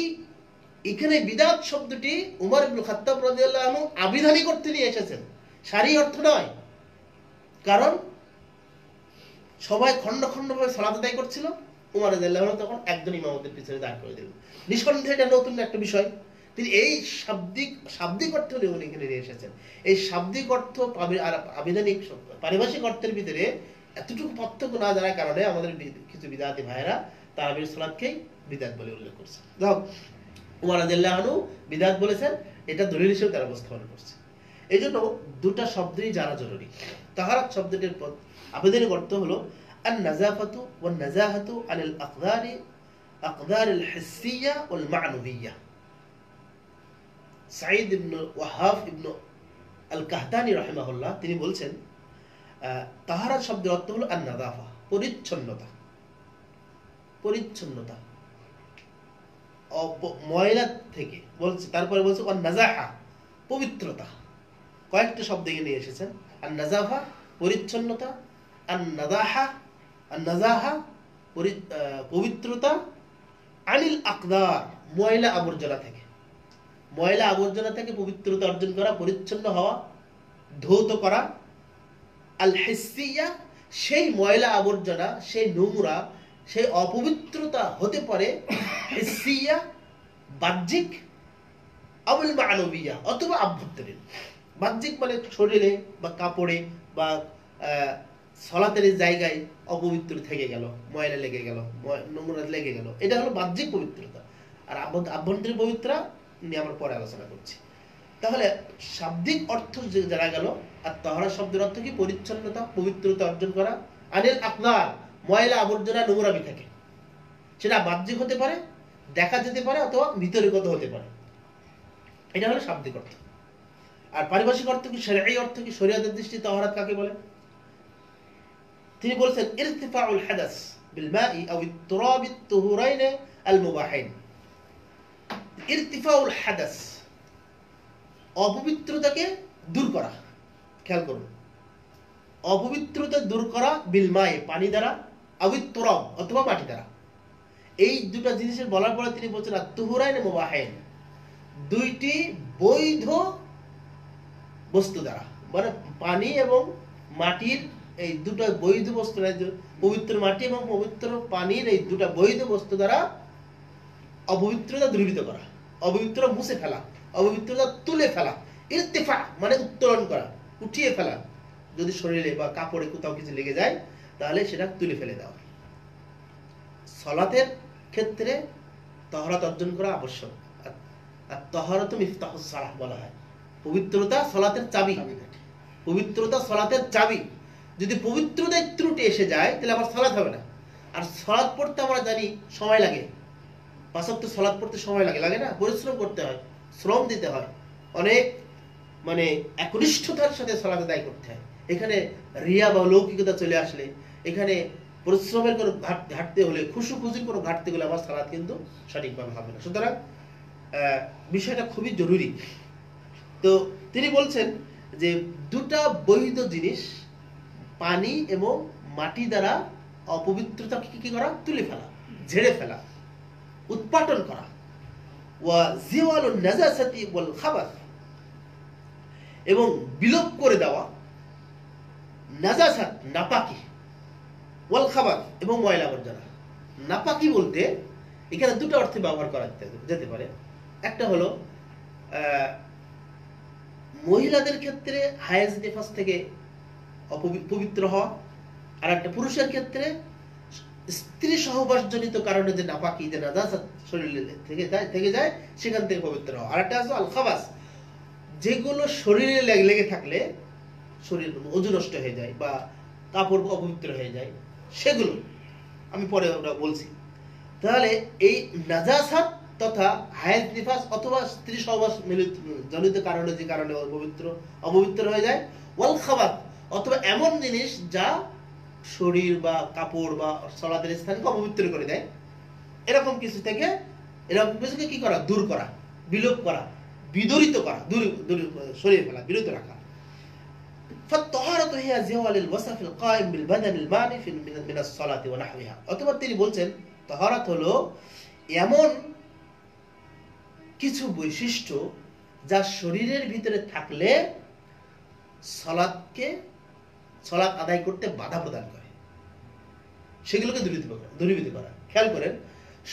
এখানে বিদআত শব্দটি উমর ইবনে খাত্তাব রাদিয়াল্লাহু আনহু আবিধানিক অর্থে নিয়ে এসেছেন, শারঈ অর্থ নয়। কারণ সবাই খন্ড খন্ড ভাবে সালাত আদায় করছিল, উমর রাদিয়াল্লাহু আনহু তখন একজন ইমামতের পিছনে দাঁড় করে দিলেন। নিঃসন্দেহে এটা নতুন একটা বিষয়। তিনি এই শাব্দিক অর্থ উনি এখানে নিয়ে এসেছেন। এই শাব্দিক অর্থ আর আবিধানিক পারিভাষিক অর্থের ভিতরে এতটুকু পার্থক্য না জানার কারণে আমাদের কিছু বিদআতি ভাইয়েরা তারাবির সালাতকেই বিদআত বলে উল্লেখ করছে। যাও, উমর রাদিয়াল্লাহু আনহু বিদআত বলেছেন, এটা দলিল হিসেবে তারা উপস্থাপন করছে। এই জন্য দুটা শব্দই জানা জরুরি। তাহারাত শব্দটির আবিধানিক অর্থ হলো আন-নাযাফাতু ওয়ান-নাযাহাতু আনিল আকদারিল হিসসিয়্যা ওয়াল মা'নুবিয়্যা। সাঈদ ইবনে ওয়াহাব ইবনে আল-কাহতানী রাহিমাহুল্লাহ তিনি বলছেন, তাহারাত শব্দের অর্থ হলো আন-নাযাফা, পরিচ্ছন্নতা, পরিচ্ছন্নতা, ময়লা থেকে বলছে। তারপরে বলছে ওয়ান-নাযাহা, পবিত্রতা। কয়েকটা শব্দ নিয়ে এসেছেন। আন-নাযাফা পরিচ্ছন্নতা, আন-নাযাহা পবিত্রতা, আনিল আকদার ময়লা আবর্জনা থেকে, ময়লা আবর্জনা থেকে পবিত্রতা অর্জন করা, পরিচ্ছন্ন হওয়া, ধৌত করা। আল হিসসিয়্যা সেই ময়লা আবর্জনা, সেই নোংরা, সেই অপবিত্রতা হতে পারে হিসসিয়্যা বাহ্যিক, আউল মা'নুবিয়্যা অথবা আভ্যন্তরীণ। বাহ্যিক মানে শরীরে বা কাপড়ে বা সালাতের জায়গায় অপবিত্র থেকে গেল, ময়লা লেগে গেল, নোংরা লেগে গেল, এটা হলো বাহ্যিক পবিত্রতা। আর আভ্যন্তরীণ পবিত্রতা নিয়ে আমরা পরে আলোচনা করছি। তাহলে শাব্দিক অর্থ জানা গেল। আর তাহারা শব্দের অর্থ কি? পরিচ্ছন্নতা, পবিত্রতা অর্জন করা। আনিল আকদার ময়লা আবর্জনা নোংরামি থেকে, সেটা বাহ্যিক হতে পারে, দেখা যেতে পারে, অথবা ভিতরিগত হতে পারে। এটা হলো শাব্দিক অর্থ। আর পারিভাষিক অর্থ কি? শরঈ অর্থ কি? শরীয়তের দৃষ্টিতে তাহারাত কাকে বলে? তিনি বলেছেন ইরতিফাউল হাদাস বিল মাই আও التراب الطهورين المباحين। ইরতিফাউল হাদাস অপবিত্রতাকে দূর করা। খেয়াল করুন, অপবিত্রতা দূর করা বিল মাই পানি দ্বারা, আও التراب অথবা মাটি দ্বারা। এই দুটো জিনিসের বলার পরে তিনি বলছেন আত-তুহুরাইন মুবাহিন, দুইটি বৈধ বস্তু দ্বারা, মানে পানি এবং মাটির এই দুটো বৈধ বস্তু, পবিত্র মাটি এবং পবিত্র পানির এই দুটো বৈধ বস্তু দ্বারা অপবিত্রতা দূরীভূত করা, অপবিত্রতা মুছে ফেলা, অপবিত্রতা তুলে ফেলা। ইরতিফা মানে উত্তোলন করা, উঠিয়ে ফেলা। যদি শরীরে বা কাপড়ে কোথাও কিছু লেগে যায় তাহলে সেটা তুলে ফেলে দেওয়া। সালাতের ক্ষেত্রে তাহারাত অর্জন করা আবশ্যক। আর তাহারাতু মিফতাহুস সালাহ বলা হয়। পবিত্রতা সালাতের চাবি, পবিত্রতা সালাতের চাবি। যদি পবিত্রতায় ত্রুটি এসে যায় তাহলে আমার সালাত হবে না। আর সালাত পড়তে আমরা জানি সময় লাগে, 5 ওয়াক্ত সালাত পড়তে সময় লাগে, লাগে না? পরিশ্রম করতে হয়, শ্রম দিতে হয়, অনেক মানে একনিষ্ঠতার সাথে সালাত আদায় করতে হয়। এখানে রিয়া বা লৌকিকতা চলে আসলে, এখানে পরিশ্রমের কোনো ঘাটতি হলে, খুশুখুজির কোনো ঘাটতি হলে আমার সালাত কিন্তু সঠিকভাবে হবে না। সুতরাং বিষয়টা খুবই জরুরি। তো তিনি বলছেন যে দুটা বৈধ জিনিস, পানি এবং মাটি দ্বারা অপবিত্রতাকে কি করা? তুলে ফেলা, ঝেড়ে ফেলা, উৎপাটন করা। ওয়া জিওয়ালুন নাজাসাতি ওয়াল খাবাস, এবং বিলোপ করে দেওয়া নাজাসাত নাপাকি, ওয়াল খাবাস এবং ময়লা আবর্জনা। নাপাকি বলতে এখানে দুটো অর্থে ব্যবহার করা যেতে পারে। একটা হলো মহিলাদের ক্ষেত্রে হায়েজ নিফাস থেকে পবিত্র হওয়া, আর একটা পুরুষের ক্ষেত্রে স্ত্রী সহবাসজনিত কারণে যে নাপাকি, যে নাজাসাত শরীরে থেকে যায় সেখান থেকে পবিত্র হওয়া। আর একটা আছে আল খাবাস, যেগুলো শরীরে লেগে থাকলে শরীর ওযু নষ্ট হয়ে যায় বা কাপড় অপবিত্র হয়ে যায়, সেগুলো আমি পরে ওটা বলছি। তাহলে এই নাজাসাত তথা হায়েজ নিফাস অথবা স্ত্রী সহবাস জনিত কারণে, যে কারণে অপবিত্র হয়ে যায়, ওয়াল খাবাস অথবা এমন জিনিস যা শরীর বা কাপড় বা সালাতের স্থানকে অপবিত্র করে দেয়, এরকম কিছু থেকে, এরকম কিছুকে কি করা? দূর করা, বিলোপ করা, বিদরিত করা, সরিয়ে ফেলা, বিরত রাখা। ফাত-তাহারাতু হিয়া জিওয়ালিল ওয়াসাফিল কায়েম বিল বাদানিল মানি মিনাস সালাতি ওয়া নাহওয়িহা। অথবা তিনি বলছেন তাহারাত হলো এমন কিছু বৈশিষ্ট্য যা শরীরের ভিতরে থাকলে সালাত আদায় করতে বাধা প্রদান করে। সেগুলোকে দূরীভূত করা। খেয়াল করেন,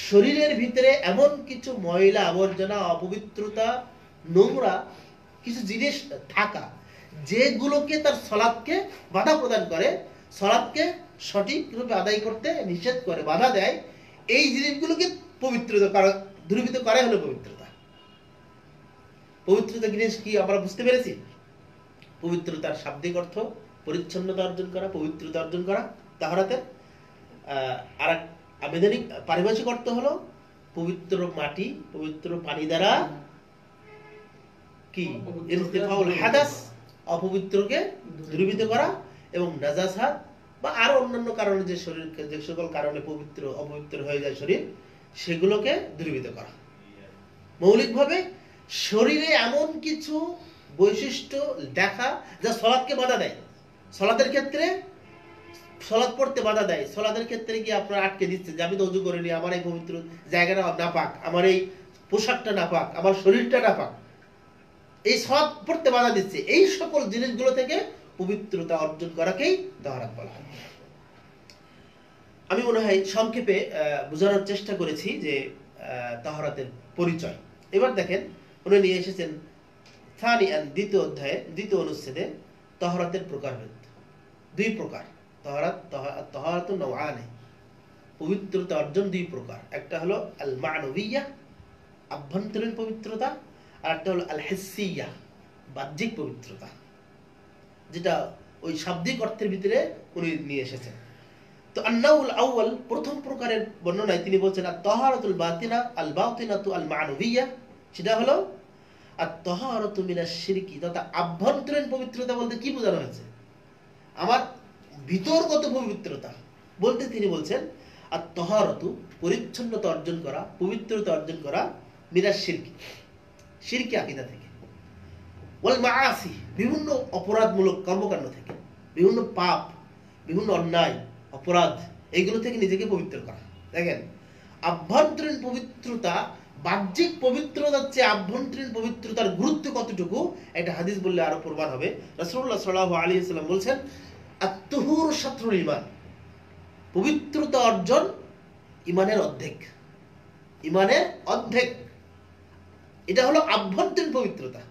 শরীরের ভিতরে এমন কিছু ময়লা আবর্জনা, অপবিত্রতা, নোংরা কিছু জিনিস থাকা যেগুলোকে তার সালাতকে বাধা প্রদান করে, সালাতকে সঠিকভাবে আদায় করতে নিষেধ করে, বাধা দেয়, এই জিনিসগুলোকে দূরীভূত করাই হলো পবিত্রতা। পবিত্রতা জিনিস কি আমরা বুঝতে পেরেছি? পবিত্রতার শাব্দিক অর্থ পরিচ্ছন্নতা অর্জন করা, পবিত্রতা অর্জন করা তাহরাতে। আর এক আবেদনিক পারিভাষিক অর্থ হলো পবিত্র মাটি, পবিত্র পানি দ্বারা কি ইরতিফাউল হাদাস, অপবিত্রকে দূরীভূত করা, এবং নাজাসাত বা আরো অন্যান্য কারণে যে শরীর, যে সকল কারণে অপবিত্র হয়ে যায় শরীর, সেগুলোকে দূরীভূত করা। মৌলিকভাবে শরীরে এমন কিছু বৈশিষ্ট্য দেখা যা সলাৎকে বাধা দেয়, সলাতের ক্ষেত্রে সলাৎ পড়তে বাধা দেয়, সলাতের ক্ষেত্রে কি আপনার আটকে দিচ্ছে যে আমি তো ওযু করিনি, আমার এই পবিত্র জায়গাটা নাপাক, আমার এই পোশাকটা নাপাক, আমার শরীরটা নাপাক, এই সলাৎ পড়তে বাধা দিচ্ছে। এই সকল জিনিসগুলো থেকে পবিত্রতা অর্জন করাকেই তাহারাত বলা হয়। আমি মনে হয় সংক্ষেপে বোঝানোর চেষ্টা করেছি যে তাহারাতের পরিচয়। এবার দেখেন, উনি নিয়ে এসেছেন থানিয়ান, দ্বিতীয় অধ্যায়ে দ্বিতীয় অনুচ্ছেদে তাহারাতের প্রকারভেদ। দুই প্রকার তাহারাত নওয়ানে, পবিত্রতা অর্জন দুই প্রকার। একটা হলো আল মানবিয়া, আভ্যন্তরীণ পবিত্রতা, আর একটা হলো আল হিসিয়া, বাহ্যিক পবিত্রতা, যেটা ওই শাব্দিক অর্থের ভিতরে উনি নিয়ে এসেছেন। তো আন্নাউল আউয়াল, প্রথম প্রকারের বর্ণনায় তিনি বলছেন আত-তাহারাতুল বাতিনা আল বাতিনাতু আল মানবিয়া, সেটা হলো আত-তাহারাতু মিনাশ শিরকি, তথা আভ্যন্তরীণ পবিত্রতা বলতে কি বোঝানো হয়েছে? আমার ভিতরগত পবিত্রতা বলতে তিনি বলছেন আত-তাহারাতু, পরিচ্ছন্নতা অর্জন করা, পবিত্রতা অর্জন করা, মিনাশ শিরকি, শিরকি আকীদা থেকে, ওয়াল মাআসি, বিভিন্ন অপরাধমূলক কর্মকাণ্ড থেকে, বিভিন্ন পাপ, বিভিন্ন অন্যায়, অপরাধ, এইগুলো থেকে নিজেকে পবিত্র করা। দেখেন, আভ্যন্তরীণ পবিত্রতা বাহ্যিক পবিত্রতার চেয়ে আভ্যন্তরীণ পবিত্রতার গুরুত্ব কতটুকু একটা হাদিস বললে আরো প্রমাণ হবে। রাসূলুল্লাহ সাল্লাল্লাহু আলাইহি ওয়াসাল্লাম বলছেন আত-তুহুর শাতরুল ঈমান, পবিত্রতা অর্জন ঈমানের অর্ধেক, ঈমানের অর্ধেক। এটা হলো আভ্যন্তরীণ পবিত্রতা,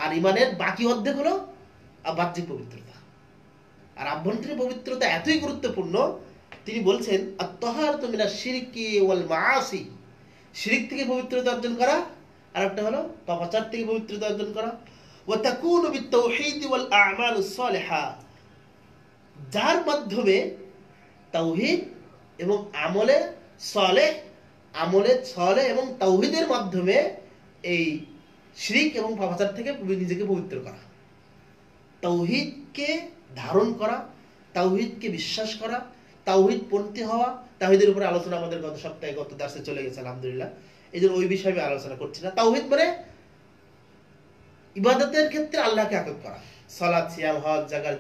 আর ঈমানের বাকি অর্ধেক হলো বাহ্যিক পবিত্রতা। আর আভ্যন্তরীণ পবিত্রতা এতই গুরুত্বপূর্ণ, তিনি বলছেন আত-তাহারাতু মিনাশ শিরকি ওয়াল মাআসি, শিরক থেকে পবিত্রতা অর্জন করা, আর একটা হলো পাপাচার থেকে পবিত্রতা অর্জন করা। ওয়া তাকুনু বিত-তাওহীদ ওয়াল আ'মালুস সালিহা, যার মাধ্যমে তাওহীদ এবং আমলে সালেহ এবং তাওহীদের মাধ্যমে এই শিরক এবং পাপাচার থেকে নিজেকে পবিত্র করা, তাওহীদকে ধারণ করা, তাওহীদকে বিশ্বাস করা, তাওহীদপন্থী হওয়া। তাওহীদের উপরে আলোচনা আমাদের গত সপ্তাহে, গত দার্সে চলে গেছে আলহামদুলিল্লাহ, এই জন্য ওই বিষয়ে আমি আলোচনা করছি না। তাওহীদ মানে ইবাদতের ক্ষেত্রে আল্লাহকে একক করা, সালাত, সিয়াম, হজ, জাকাত,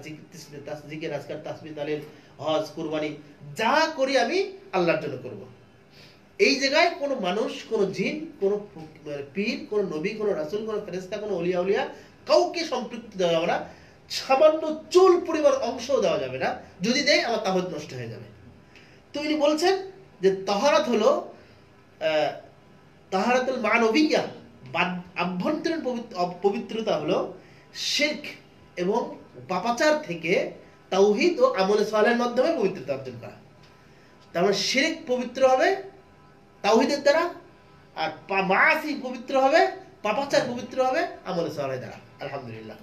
জিকির, আজকার, তাসবিহ, তাহলিল, হজ, কুরবানি, যা করি আমি আল্লাহর জন্য করব। এই জায়গায় কোনো মানুষ, কোনো জিন, কোনো পীর, কোনো নবী, কোনো রাসূল, কোনো ফেরেশতা, কোনো ওলিয়া উলিয়া, কাউকে সম্পৃক্ত দেওয়া যাবে না। সামান্য চুল পরিমাণ অংশও দেওয়া যাবে না, যদি দেয় আমার তাওহীদ নষ্ট হয়ে যাবে। তো ইনি বলছেন যে তাহারাত হলো তাহারাতুল মানবিয়া, আভ্যন্তরীণ পবিত্রতা হলো শিরক এবং পাপাচার থেকে তাওহীদ ও আমলে সালেহের মাধ্যমে পবিত্রতা অর্জন করা। তার মানে শিরক পবিত্র হবে তাওহীদের দ্বারা, আর মাআসি পবিত্র হবে, পাপাচার পবিত্র হবে আমলে সালেহ দ্বারা। আলহামদুলিল্লাহ।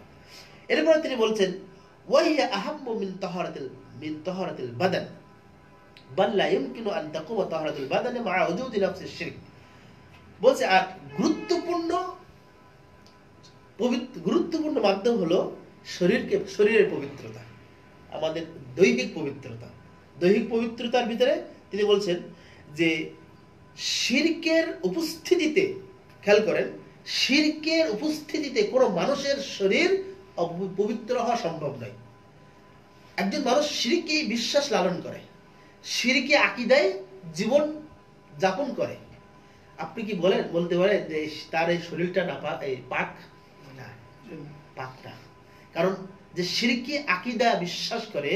এরপরে তিনি বলছেন ওয়াহিয়া আহাম্মু মিন তাহারাতিল বাদান বাল লা ইমকিনু আন তাকুমা তাহারাতুল বাদানি মা উজুদি নাফসিশ শিরক। বলছে আর গুরুত্বপূর্ণ মাধ্যম হলো শরীরের পবিত্রতা, আমাদের দৈহিক পবিত্রতা। দৈহিক পবিত্রতার ভিতরে তিনি বলছেন যে শিরকের উপস্থিতিতে, খেয়াল করেন, শিরকের উপস্থিতিতে কোনো মানুষের শরীর পবিত্র হওয়া সম্ভব নয়। একজন মানুষ শিরকে বিশ্বাস লালন করে, শিরকে আকীদায় জীবন যাপন করে, আপনি কি বলতে পারেন যে তার এই শরীরটা পাক না? কারণ যে শিরকে আকীদা বিশ্বাস করে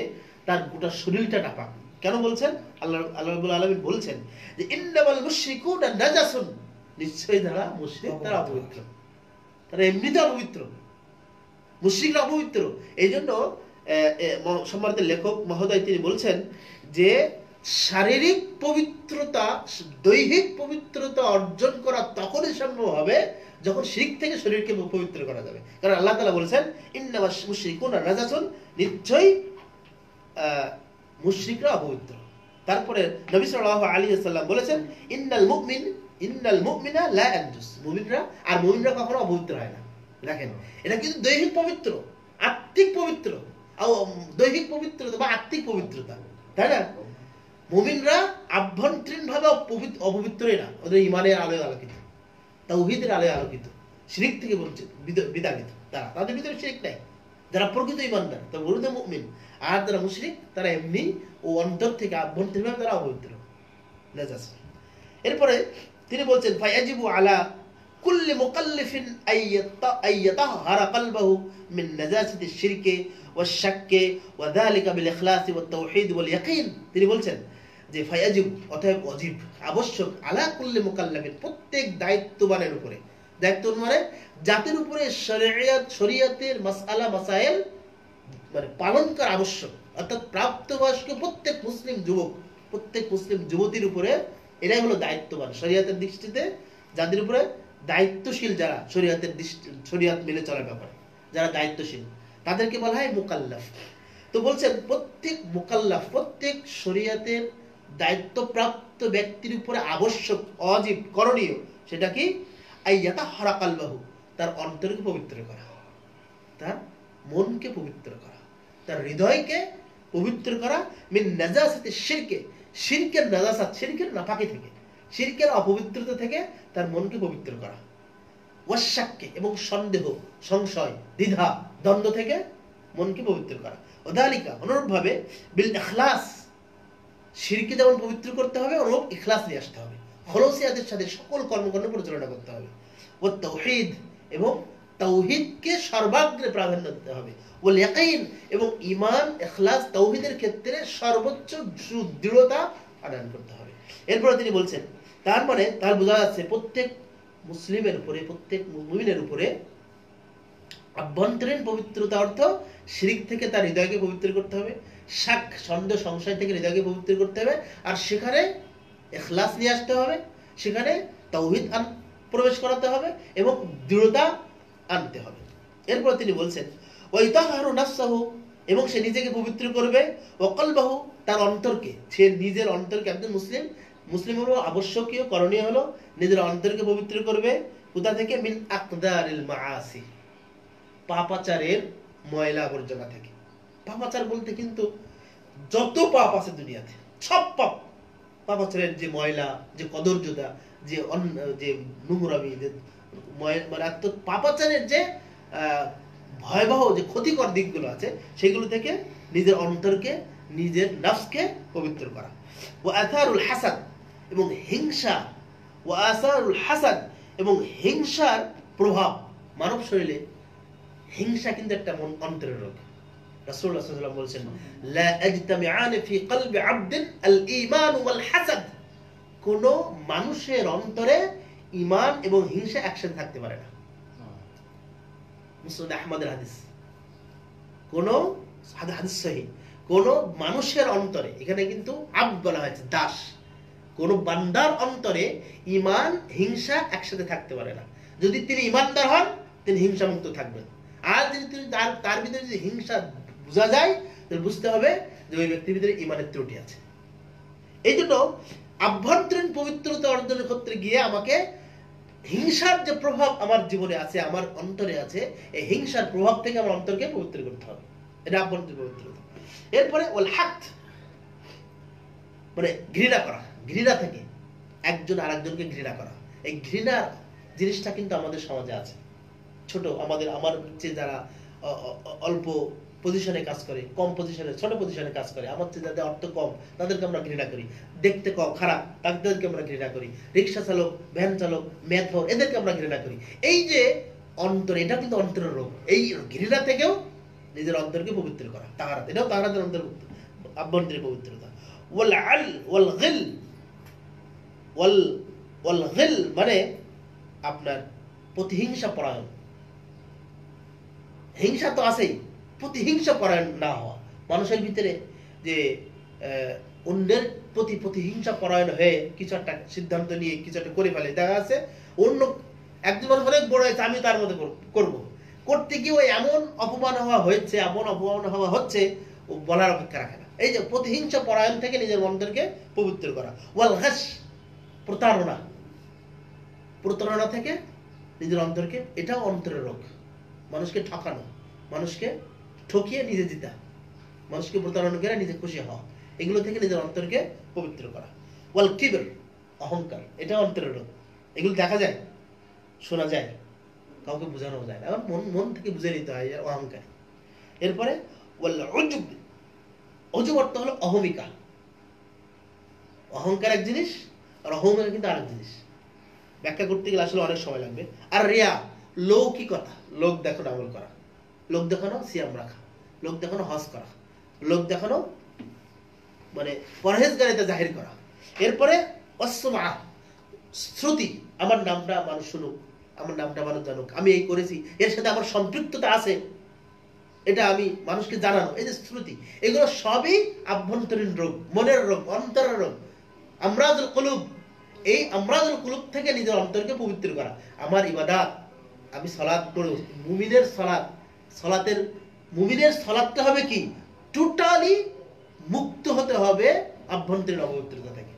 তার গোটা শরীরটা নাপাক। কেন বলছেন? আল্লাহ রাব্বুল আলামিন বলছেন যে ইন্নামাল মুশরিকুনা নাজাসুন, নিশ্চয়ই যারা মুশরিক তারা অপবিত্র, তারা এমনিতে অপবিত্র, মুশরিকরা অপবিত্র। এই জন্য সম্মানিত লেখক মহোদয় তিনি বলছেন যে শারীরিক পবিত্রতা, দৈহিক পবিত্রতা অর্জন করা তখনই সম্ভব হবে যখন শিরক থেকে শরীরকে পবিত্র করা যাবে। কারণ আল্লাহ তাআলা বলেছেন ইন্নামাশ মুশরিকুনা নাজাসুন, নিশ্চয়ই মুশরিকরা অপবিত্র। তারপরে নবী সাল্লাল্লাহু আলাইহি ওয়াসাল্লাম বলেছেন ইন্নাল মুমিনা লা ইয়ানজুস, মুমিনরা কখনো অপবিত্র হয় না। দেখেন, এটা কিন্তু দৈহিক পবিত্র, আত্মিক পবিত্র, দৈহিক পবিত্রতা বা আত্মিক পবিত্রতা, তাই না? মুমিনরা আভ্যন্তরীণ ভাবে অপবিত্রই না, ওদের ইমানের আলোয় আলোকিত, তাওহীদের আলোয় আলোকিত, শিরক থেকে বঞ্চিত, বিতাড়িত। তাদের ভিতরে শিরক নাই, যারা প্রকৃত ইমানদার তারা বলতে মুমিন। আর যারা মুশরিক তারা এমনি ও অন্তর থেকে আভ্যন্তরীণ ভাবে তারা অপবিত্র, নাজাস। এরপরে তিনি বলছেন ফায়াজিবু আলা কুল্লি মুকাল্লিফিন আইয়াতাহহারা কলবহু মিন নাজাসাতি শিরকি ওয়াশ শাক্কি ওয়া যালিকা বিল ইখলাসি ওয়াত তাওহীদ ওয়াল ইয়াকিন। তিনি বলছেন যে ফায়াজিব অতএব ওয়াজিব, আবশ্যক, আলা কুল্লি মুকাল্লাফিন, প্রত্যেক দায়িত্ববানের উপরে, দায়িত্ব মানে জাতির উপরে শরীয়তের মাসআলা মাসাইল মানে পালন করা আবশ্যক। অর্থাৎ প্রাপ্তবয়স্ক প্রত্যেক মুসলিম যুবক, প্রত্যেক মুসলিম যুবতীর উপরে এরাই হলো দায়িত্ববান শরীয়তের দৃষ্টিতে, যাদের উপরে দায়িত্বশীল, যারা শরীয়ত মেনে চলার ব্যাপারে যারা দায়িত্বশীল তাদেরকে বলা হয় মুকাল্লাফ। তো বলছেন প্রত্যেক মুকাল্লাফ, প্রত্যেক শরীয়তের দায়িত্বপ্রাপ্ত ব্যক্তির উপরে আবশ্যক, ওয়াজিব, করণীয়, সেটা কি? আইয়াতাহহারা কলবহু, তার অন্তরকে পবিত্র করা, তার মনকে পবিত্র করা, তার হৃদয়কে পবিত্র করা, মিন নাজাসাতি শিরকে, শিরকের নাজাসাত, শিরকের নাপাকি থেকে, শিরকের অপবিত্রতা থেকে তার মনকে পবিত্র করা, ওয়াশ শাক্কি, এবং সন্দেহ, সংশয়, দ্বিধা, দ্বন্দ্ব থেকে মনকে পবিত্র করা, ওয়াদালিকা, অনুরূপভাবে বিল ইখলাস, শিরকে যেমন পবিত্র করতে হবে অনুরূপ ইখলাস নিয়ে আসতে হবে, খলুসিয়াতের সাথে সকল কর্মকাণ্ড পরিচালনা করতে হবে, ওয়াত তাওহীদ, এবং তাওহীদকে সর্বাগ্রে প্রাধান্য দিতে হবে, ওয়াল ইয়াকিন, এবং ঈমান, ইখলাস, তাওহীদের ক্ষেত্রে সর্বোচ্চ দৃঢ়তা আদান করতে হবে। এরপরে তিনি বলছেন তার মানে তার বোঝা যাচ্ছে প্রত্যেক মুসলিমের উপরে, প্রত্যেক মুমিনের উপরে আভ্যন্তরীণ পবিত্রতা অর্থ শিরক থেকে তার হৃদয়কে পবিত্র করতে হবে, শাক, সন্দেহ, সংশয় থেকে হৃদয়কে পবিত্র করতে হবে, আর সেখানে ইখলাস নিয়ে আসতে হবে, সেখানে তাওহীদ প্রবেশ করাতে হবে এবং দৃঢ়তা আনতে হবে। এরপর তিনি বলছেন ওয়াইতাহহারু নাফসাহু, এবং সে নিজেকে পবিত্র করবে, ওয়া কলবাহু, তার অন্তরকে, সে নিজের অন্তরকে, একজন মুসলিমের আবশ্যকীয় করণীয় হলো নিজের অন্তরকে পবিত্র করবে। কোথা থেকে? মিন আকদারিল মাআসি, পাপাচারের ময়লা আবর্জনা থেকে। পাপাচার বলতে কিন্তু যত পাপ আছে দুনিয়াতে সব পাপ, পাপাচারের যে ময়লা, যে কদর্যতা, যে নোংরামি, যে মানে পাপাচারের যে ভয়াবহ যে ক্ষতিকর দিকগুলো আছে সেগুলো থেকে নিজের অন্তরকে, নিজের নফসকে পবিত্র করা। ওয়া আথারুল হাসাদ, এবং হিংসা, ওয়া আসারুল হাসাদ, এবং হিংসার প্রভাব মানব শরীরে। হিংসা কিন্তু একটা অন্তরের রোগ। রাসূলুল্লাহ সাল্লাল্লাহু আলাইহি ওয়াসাল্লাম বলেছেন লা আজতামিআন ফি কলবি আবদিন আল ঈমান ওয়াল হাসাদ, কোন মানুষের অন্তরে ঈমান এবং হিংসা একসাথে থাকতে পারে না। মুসনাদ আহমদের হাদিস, কোন হাদিস সহিহ, কোন মানুষের অন্তরে, এখানে কিন্তু আব্দ বলা হয়েছে, দাস, কোন বান্দার অন্তরে ঈমান, হিংসা একসাথে থাকতে পারে না। যদি তিনি ঈমানদার হন তিনি হিংসা মুক্ত থাকবেন, আর যদি তিনি তার ভিতরে যদি হিংসা বোঝা যায় তাহলে বুঝতে হবে যে ওই ব্যক্তির ভিতরে ঈমানের ত্রুটি আছে। এই জন্য আভ্যন্তরীণ পবিত্রতা অর্জনের ক্ষেত্রে গিয়ে আমাকে হিংসার যে প্রভাব আমার জীবনে আছে, আমার অন্তরে আছে, এই হিংসার প্রভাব থেকে আমার অন্তরকে পবিত্র করতে হবে, এটা আভ্যন্তরীণ পবিত্রতা। এরপরে ওয়াল হাত, মানে ঘৃণা করা, ঘৃণা থেকে একজন আরেকজনকে ঘৃণা করা। এই ঘৃণার জিনিসটা কিন্তু আমাদের সমাজে আছে। ছোট আমার চেয়ে যারা অল্প পজিশনে কাজ করে, কম পজিশনে, ছোট পজিশনে কাজ করে, আমার চেয়ে যাদের অর্থ কম তাদেরকে আমরা ঘৃণা করি, দেখতে কম খারাপ তাদেরকে আমরা ঘৃণা করি, রিক্সা চালক, ভ্যান চালক, মেথর, এদেরকে আমরা ঘৃণা করি। এই যে অন্তর, এটা কিন্তু অন্তরের রোগ। এই ঘৃণা থেকেও নিজের অন্তরকে পবিত্র করা, তাহারাত, এটাও তাহারাতের অন্তর্ভুক্ত, আভ্যন্তরীণ পবিত্রতা। ওয়াল গিল ওয়াল গিল মানে আপনার প্রতিহিংসা পরায়ণ। হিংসা তো আছেই, প্রতিহিংসা পরায়ণ না হওয়া। মানুষের ভিতরে যে অন্যের প্রতি প্রতিহিংসা পরায়ণ হয়ে কিছু একটা সিদ্ধান্ত নিয়ে কিছু একটা করে ফেলে, দেখা যাচ্ছে অন্য একজন মানুষ অনেক বড় হয়েছে, আমি তার মধ্যে করব, করতে গিয়ে ওই এমন অপমান হওয়া হচ্ছে ও বলার অপেক্ষা রাখে না। এই যে প্রতিহিংসা পরায়ণ থেকে নিজের মনকে পবিত্র করা। ওয়াল গাশ প্রতারণা থেকে নিজের অন্তরকে, এটাও অন্তরের রোগ। মানুষকে ঠকানো, মানুষকে ঠকিয়ে নিজে জিতা, মানুষকে প্রতারণা করে নিজে খুশি হওয়া, এগুলো থেকে নিজের অন্তরকে পবিত্র করা। ওয়াল কিবর অহংকার, এটা অন্তরের রোগ। এগুলো দেখা যায়, শোনা যায়, কাউকে বোঝানো যায় না, মন থেকে বুঝে নিতে হয় অহংকার। এরপরে ওয়াল উজব, উজব অর্থ হলো অহমিকা। অহংকার এক জিনিস আর অহমিকা কিন্তু আরেক জিনিস, ব্যাখ্যা করতে গেলে আসলে অনেক সময় লাগবে। আর রিয়া লৌকিকতা, লোক দেখানো আমল করা, লোক দেখানো সিয়াম রাখা, লোক দেখানো হজ করা, লোক দেখানো মানে পরহেজগারিতা জাহির করা। এরপরে অসমা শ্রুতি, আমার নামটা মানুষ শুনুক, আমার নামটা মানুষ জানুক, আমি এই করেছি, এর সাথে আমার সম্পৃক্ততা আছে, এটা আমি মানুষকে জানানো, এই যে শ্রুতি, এগুলো সবই আভ্যন্তরীণ রোগ, মনের রোগ, অন্তরের রোগ, আমরাজুল কুলুব। এই আমরাজুল কুলুব থেকে নিজের অন্তরকে পবিত্র করা। আমার ইবাদত, আমি সালাত পড়ি, মুমিনের সালাতটা হবে কি, টোটালি মুক্ত হতে হবে আভ্যন্তরীণ অপবিত্রতা থেকে।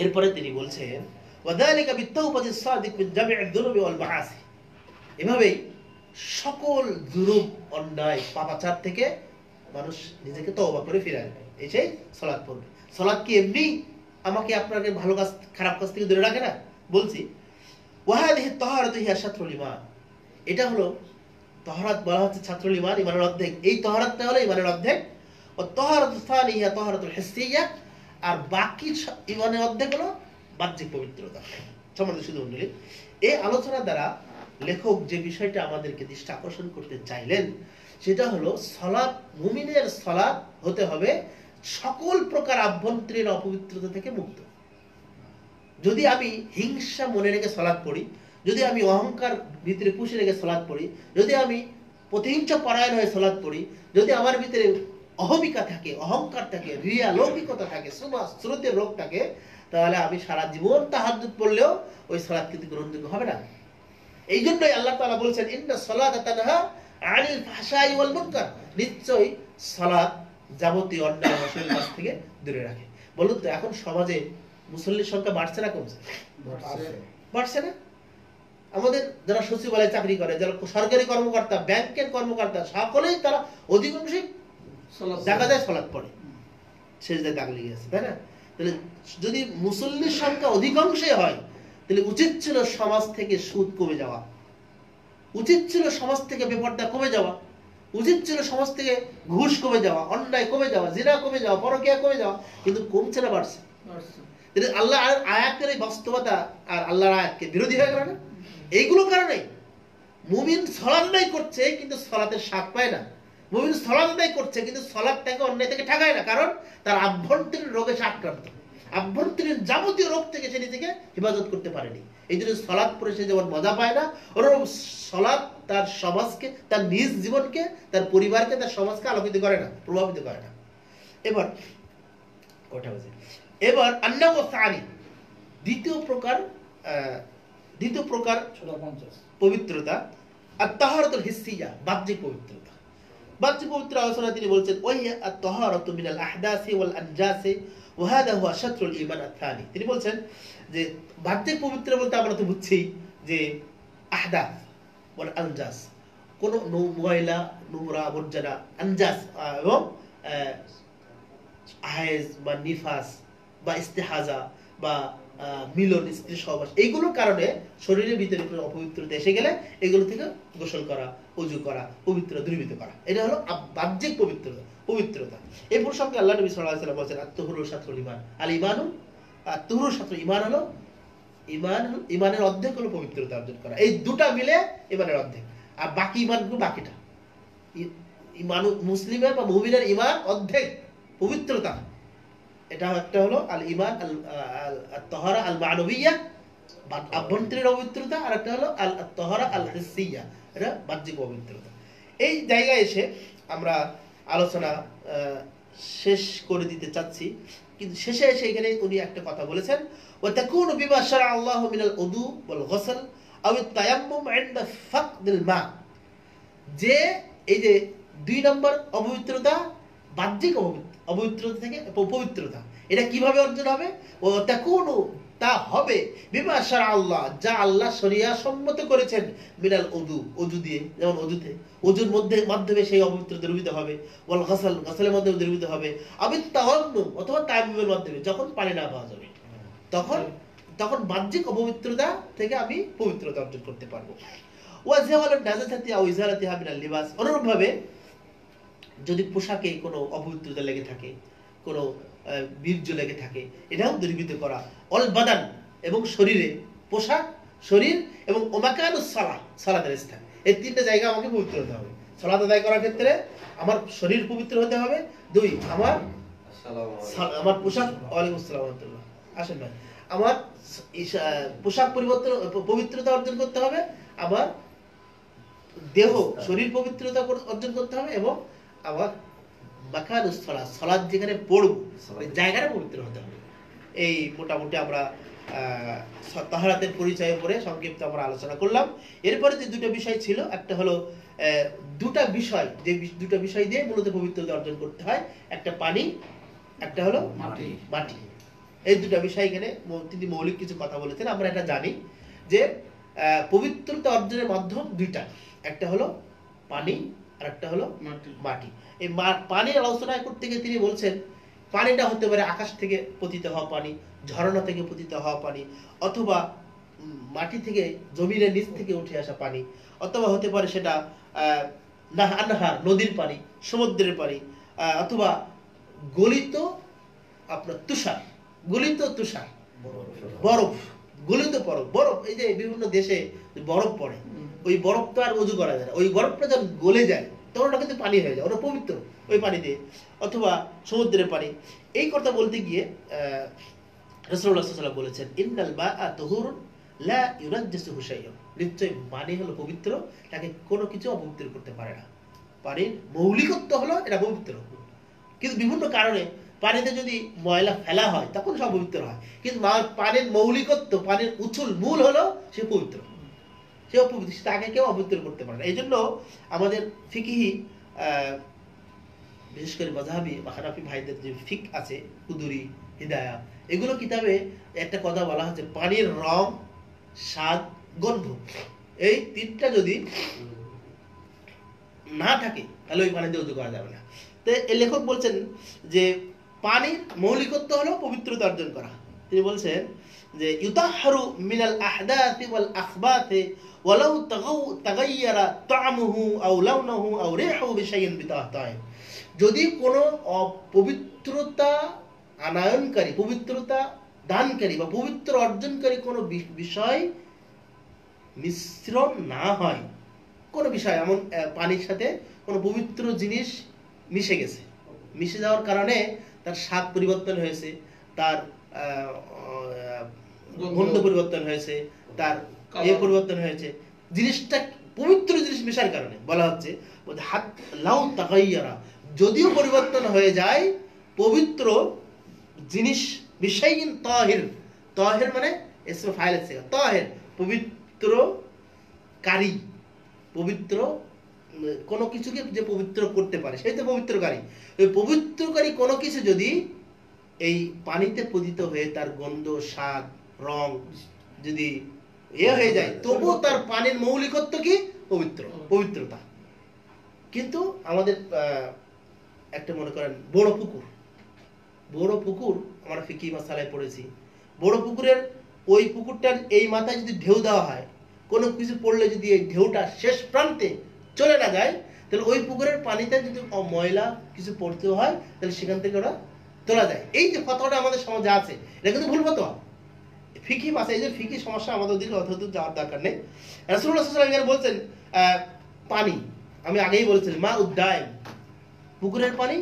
এরপরে তিনি বলছেন ওয়াদালিকা বিত্তাওবাতিস সাদিক মিন জামি'আদ যুনুবি ওয়াল মাআসি, এভাবেই সকল জুলুম, অন্যায়, পাপাচার থেকে মানুষ নিজেকে তওবা করে ফিরে আসবে, এই সেই সালাত পড়বে। সালাত কি এমনি আমাকে আপনাকে ভালো কাজ খারাপ কাজ থেকে দূরে রাখে না? বলছি ওয়াহাদিহি তাহারাতু হিয়া শাতরুল ঈমান, এটা হলো তাহারাত, বলা হচ্ছে ছাত্রুল ঈমান, ঈমানের অর্ধেক। এই তাহারাতটা হলো ঈমানের অর্ধেক। ও তাহারাতু সানি হিয়া তাহারাতুল হিসসিয়্যা, আর বাকি ঈমানের অর্ধেক হলো বাহ্যিক পবিত্রতা। সম্মানিত শুধু মণ্ডলী, এই আলোচনা দ্বারা লেখক যে বিষয়টা আমাদেরকে দৃষ্টি আকর্ষণ করতে চাইলেন সেটা হলো সালাত, মুমিনের সালাত হতে হবে সকল প্রকার আভ্যন্তরীণ অপবিত্রতা থেকে মুক্ত। যদি আমি হিংসা মনে রেখে সালাত পড়ি, যদি আমি অহংকার ভিতরে পুষে রেখে সালাত পড়ি, যদি আমি প্রতিহিংসা পরায়ণ হয়ে সালাত পড়ি, যদি আমার ভিতরে অহমিকা থাকে, অহংকার থাকে, রিয়া লৌকিকতা থাকে, শ্রুতের রোগ থাকে, তাহলে আমি সারা জীবন তাহাজ্জুদ পড়লেও ওই সালাত কিন্তু গ্রহণযোগ্য হবে না। এই জন্যই আল্লাহ তাআলা বলেছেন ইন্না সালাতা তানহা আনিল ফাহশাই ওয়াল মুনকার, নিশ্চয়ই সালাত যাবতীয় অন্যায় অশ্লীল কাজ থেকে দূরে রাখে। বলুন তো এখন সমাজে মুসল্লির সংখ্যা বাড়ছে না কমছে? বাড়ছে না? আমাদের যারা সচিবালয়ে চাকরি করে, যারা সরকারি কর্মকর্তা, ব্যাংকের কর্মকর্তা, সকলেই তারা অধিকাংশই দেখা যায় সালাত পড়ে, সেজদায় দাগ লেগে আছে, তাই না? তাহলে যদি মুসল্লির সংখ্যা অধিকাংশই হয়, তাহলে উচিত ছিল সমাজ থেকে সুদ কমে যাওয়া, উচিত ছিল সমাজ থেকে বেপরদা কমে যাওয়া, উচিত ছিল সমাজ থেকে ঘুষ কমে যাওয়া, অন্যায় কমে যাওয়া, জিনা কমে যাওয়া, পরকীয়া কমে যাওয়া, কিন্তু কমছে না, বাড়ছে। আল্লাহ আয়াতের এই বাস্তবতা আর আল্লাহর আয়াতকে বিরোধী হয়ে গেল না? এইগুলো কারণে মুমিন সালাত আদায় করছে কিন্তু সালাতের স্বাদ পায় না, মুমিন সালাত আদায় করছে কিন্তু সালাতটাকে অন্যায় থেকে ঠেকায় না, কারণ তার আভ্যন্তরীণ রোগে সে আক্রান্ত, আভ্যন্তরীণ যাবতীয় রোগ থেকে সে নিজেকে হেফাজত করতে পারেনি। এই জন্য সালাত পড়ে সে যেমন মজা পায় না, ওরকম সালাত তার সমাজকে, তার নিজ জীবনকে, তার পরিবারকে, তার সমাজকে আলোকিত করে না, প্রভাবিত করে না। এবার আন্নাউ সানি, দ্বিতীয় প্রকার পবিত্রতা, আর তাহারাতুল হিসসিয়্যা, বাহ্যিক পবিত্রতা। বাহ্যিক পবিত্র আলোচনা তিনি বলছেন ওয়াহিয়া আত-তাহারাতু মিনাল আহদাসি ওয়াল আনজাসি ওয়া হাদা হুয়া শাতরুল ঈমান আত-থানি। তিনি বলছেন যে বাহ্যিক পবিত্র বলতে আমরা তো বুঝছি যে আহদাস ওয়াল আনজাস, কোন ময়লা, নোংরা, আবর্জনা, আনজাস এবং হায়েজ বা নিফাস বা ইস্তেহাজা বা মিলন, স্ত্রী সহবাস, এইগুলোর কারণে শরীরের ভিতরে অপবিত্রতা এসে গেলে এগুলো থেকে গোসল করা, ওযু করা, পবিত্র দূরীভূত করা, এটা হলো বাহ্যিক পবিত্রতা। এই প্রসঙ্গে আল্লাহ নবী সাল্লাল্লাহু আলাইহি ওয়াসাল্লাম বলেছেন আত-তুহুরু শাতরুল ঈমান, আল ঈমানু আত-তুহুরু শাতরুল ঈমান, হলো ঈমানের অর্ধেক হলো পবিত্রতা অর্জন করা। এই দুটা মিলে ঈমানের অর্ধেক, আর বাকি ঈমানগুলো বাকিটা। ঈমান মুসলিমের বা মুমিনের ঈমান অর্ধেক পবিত্রতা, এটা একটা হলো আল ইমান আল তাহারা আল মানবিয়া, আভ্যন্তরীণ পবিত্রতা, আর একটা হলো আল তাহারা আল হিসিয়া, এটা বাহ্যিক পবিত্রতা। এই জায়গায় এসে আমরা আলোচনা শেষ করে দিতে চাচ্ছি, কিন্তু শেষে এসে এখানে উনি একটা কথা বলেছেন, ওয়া তাকুনু বিমা শারা আল্লাহু মিনাল উযু ওয়াল গসল আও আত-তায়াম্মুম ইনদা ফাকদিল মা, যে এই যে 2 নম্বর অপবিত্রতা বাহ্যিক অপবিত্রতা থেকে পবিত্রতা, এটা কিভাবে অর্জন হবে? ও তাকুনু, তা হবে, বিমা শারা আল্লাহ, যা আল্লাহ শরিয়া সম্মত করেছেন, মিনাল উযু, ওযু দিয়ে, যেমন ওযুতে ওযুর মাধ্যমে সেই অপবিত্রতা দূরীভূত হবে, ওয়াল গসল, গসলের মাধ্যমে দূরীভূত হবে, আবিত তায়াম্মুম, অথবা তায়াম্মুমের মাধ্যমে, যখন পানি না পাওয়া যাবে তখন বাহ্যিক অপবিত্রতা থেকে আমি পবিত্রতা অর্জন করতে পারবো। অনুরূপভাবে যদি পোশাকে কোনো অপবিত্রতা লেগে থাকে, কোনো বীর্য লেগে থাকে, এটাও দূরীভূত করা। অল বাদান, এবং শরীরে, পোশাক, শরীর এবং ওমাকানুস সালাহ, সালাতের স্থান, এই 3টা জায়গা আমাকে পবিত্র হতে হবে। সালাত আদায় করার ক্ষেত্রে আমার শরীর পবিত্র হতে হবে, 2 আমার পোশাক, ওয়ালাইকুম আসসালাম ওয়া রাহমাতুল্লাহ, আসেন ভাই, আমার পোশাক পবিত্রতা অর্জন করতে হবে, আমার দেহ শরীর পবিত্রতা অর্জন করতে হবে, এবং আমার মাকানুস সালাহ, সালাত যেখানে পড়ব ওই জায়গাটা পবিত্র হতে হবে। এই মোটামুটি আমরা তাহারাতের পরিচয়ের উপরে সংক্ষিপ্ত আমরা আলোচনা করলাম। এরপরে যে 2টা বিষয় ছিল, একটা হলো 2টা বিষয়, যে 2টা বিষয় দিয়ে মূলত পবিত্রতা অর্জন করতে হয়, একটা পানি, একটা হলো মাটি। এই 2টা বিষয় এখানে তিনি মৌলিক কিছু কথা বলেছেন। আমরা এটা জানি যে পবিত্রতা অর্জনের মাধ্যম 2টা, একটা হলো পানি আর একটা হলো মাটি। এই পানির আলোচনা করতে গিয়ে তিনি বলছেন, পানিটা হতে পারে আকাশ থেকে পতিত হওয়া পানি, ঝর্ণা থেকে পতিত হওয়া পানি, অথবা মাটি থেকে, জমিনের নিচ থেকে উঠে আসা পানি, অথবা হতে পারে সেটা আনহার, নদীর পানি, সমুদ্রের পানি, অথবা গলিত আপনার তুষার, বরফ, গলিত বরফ, এই যে বিভিন্ন দেশে বরফ পড়ে, ওই বরফ তো আর ওযু করা যায় না, ওই বরফটা যখন গলে যায় তখন ওটা কিন্তু পানি হয়ে যায়, ওটা পবিত্র ওই পানি দিয়ে, অথবা সমুদ্রের পানি। এই কথা বলতে গিয়ে রাসূলুল্লাহ সাল্লাল্লাহু আলাইহি ওয়াসাল্লাম বলেছেন, ইন্নাল মাআ তুহুরুন লা ইউনাজ্জিসুহু শাইউন, নিশ্চয় পানি হলো পবিত্র, তাকে কোনো কিছু অপবিত্র করতে পারে না। পানির মৌলিকত্ব হলো এটা পবিত্র, কিন্তু বিভিন্ন কারণে পানিতে যদি ময়লা ফেলা হয় তখন সব পবিত্র হয়, কিন্তু পানির মৌলিকত্ব, পানির মূল হলো সে পবিত্র, সে অপবিত্র, তাকে কেউ অপবিত্র করতে পারে না। এই জন্য আমাদের ফিকহি, বিশেষ করে মাযহাবি বা হানাফি ভাইদের যে ফিক আছে, কুদুরি, হিদায়া, এগুলো কিতাবে একটা কথা বলা হচ্ছে, পানির রং, স্বাদ, গন্ধ, এই 3টা যদি না থাকে তাহলে ওই পানি দিয়ে ওযু করা যাবে না। তো এই লেখক বলছেন যে পানির মৌলিকত্ব হলো পবিত্রতা অর্জন করা। তিনি বলছেন যে ইউতাহহারু মিনাল আহদাথি ওয়াল আখবাথি ওয়ালাউ তাগায়্যারা তা'মুহু আও লাউনুহু আও রিহুহু বিশাইইন বিতাহতায়, যদি কোনো অপবিত্রতা আনয়নকারী, পবিত্রতা দানকারী বা পবিত্র অর্জনকারী কোনো বিষয় মিশ্রণ না হয়, কোনো বিষয় এমন পানির সাথে কোনো পবিত্র জিনিস মিশে গেছে, মিশে যাওয়ার কারণে তার স্বাদ পরিবর্তন হয়েছে, তার গন্ধ পরিবর্তন হয়েছে, তার পরিবর্তন হয়েছে, জিনিসটা পবিত্র জিনিস মেশার কারণে বলা হচ্ছে হাত লাউ তাগাইয়ারা, যদিও পরিবর্তন হয়ে যায় পবিত্র জিনিস, বিশাইইন তাহির, তাহির মানে ইসমে ফাইল আছে, তাহির পবিত্রকারী, পবিত্র কোনো কিছুকে যে পবিত্র করতে পারে সেই তো পবিত্রকারী। ওই পবিত্রকারী কোনো কিছু যদি এই পানিতে পতিত হয়ে তার গন্ধ, স্বাদ, রং যদি হয়ে যায়, তবুও তার পানির মৌলিকত্ব কি? পবিত্রতা। কিন্তু আমাদের একটা মনে করেন বড় পুকুর আমরা ফিকি মাসালায় পড়েছি, বড় পুকুরের ওই পুকুরটার এই মাথায় যদি ঢেউ দেওয়া হয়, কোনো কিছু পড়লে যদি এই ঢেউটা শেষ প্রান্তে চলে না যায়, তাহলে ওই পুকুরের পানিতে যদি ময়লা কিছু পড়তে হয় তাহলে সেখান থেকে ওরা তোলা যায়। এই যে ফতোয়াটা আমাদের সমাজে আছে, এটা কিন্তু ভুল ফতোয়া। ফিকি মাসে এই যে ফিকি সমস্যা আমাদের দিকে অত যাওয়ার দরকার নেই। রাসূলুল্লাহ সাল্লাল্লাহু আলাইহি ওয়াসাল্লাম বলছেন, পানি আমি আগেই বলেছিলাম, মা উদ্দাইম পুকুরের পানি,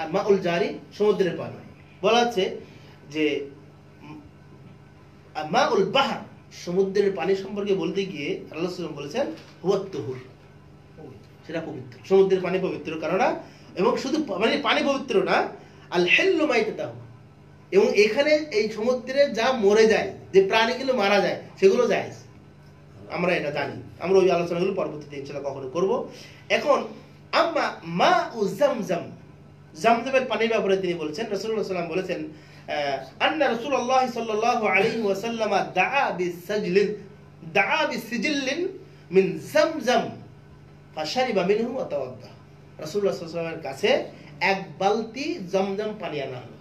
আর মা উল জারি সমুদ্রের পানি। বলা হচ্ছে যে মাউল বাহর, সমুদ্রের পানি সম্পর্কে বলতে গিয়ে আল্লাহ সাল্লাল্লাহু আলাইহি ওয়াসাল্লাম বলেছেন হুয়াত তুহুর, সেটা পবিত্র। সমুদ্রের পানি পবিত্র কারণ, এবং শুধু পানি পবিত্র না, আল হিল্লু মাইতাতাহু, এবং এখানে এই সমুদ্রে যা মরে যায়, যে প্রাণীগুলো মারা যায়, সেগুলো জায়েজ। আমরা এটা জানি, আমরা ওই আলোচনাগুলো পরবর্তীতে ইনশাআল্লাহ কখনো করব। এখন আম্মা মা উ জামজাম, জামজামের পানির ব্যাপারে তিনি বলেছেন, রাসূলুল্লাহ সাল্লাল্লাহু আলাইহি ওয়াসাল্লাম বলেছেন আন্না রাসূলুল্লাহ সাল্লাল্লাহু আলাইহি ওয়াসাল্লাম দাআ বিসিজিল্লিন মিন জামজাম ফাশারিবা মিনহু ওয়া তাওয়াদ্দা। রাসূলুল্লাহ সাল্লাল্লাহু আলাইহি ওয়াসাল্লামের কাছে এক বালতি জমজম পানি আনা হলো,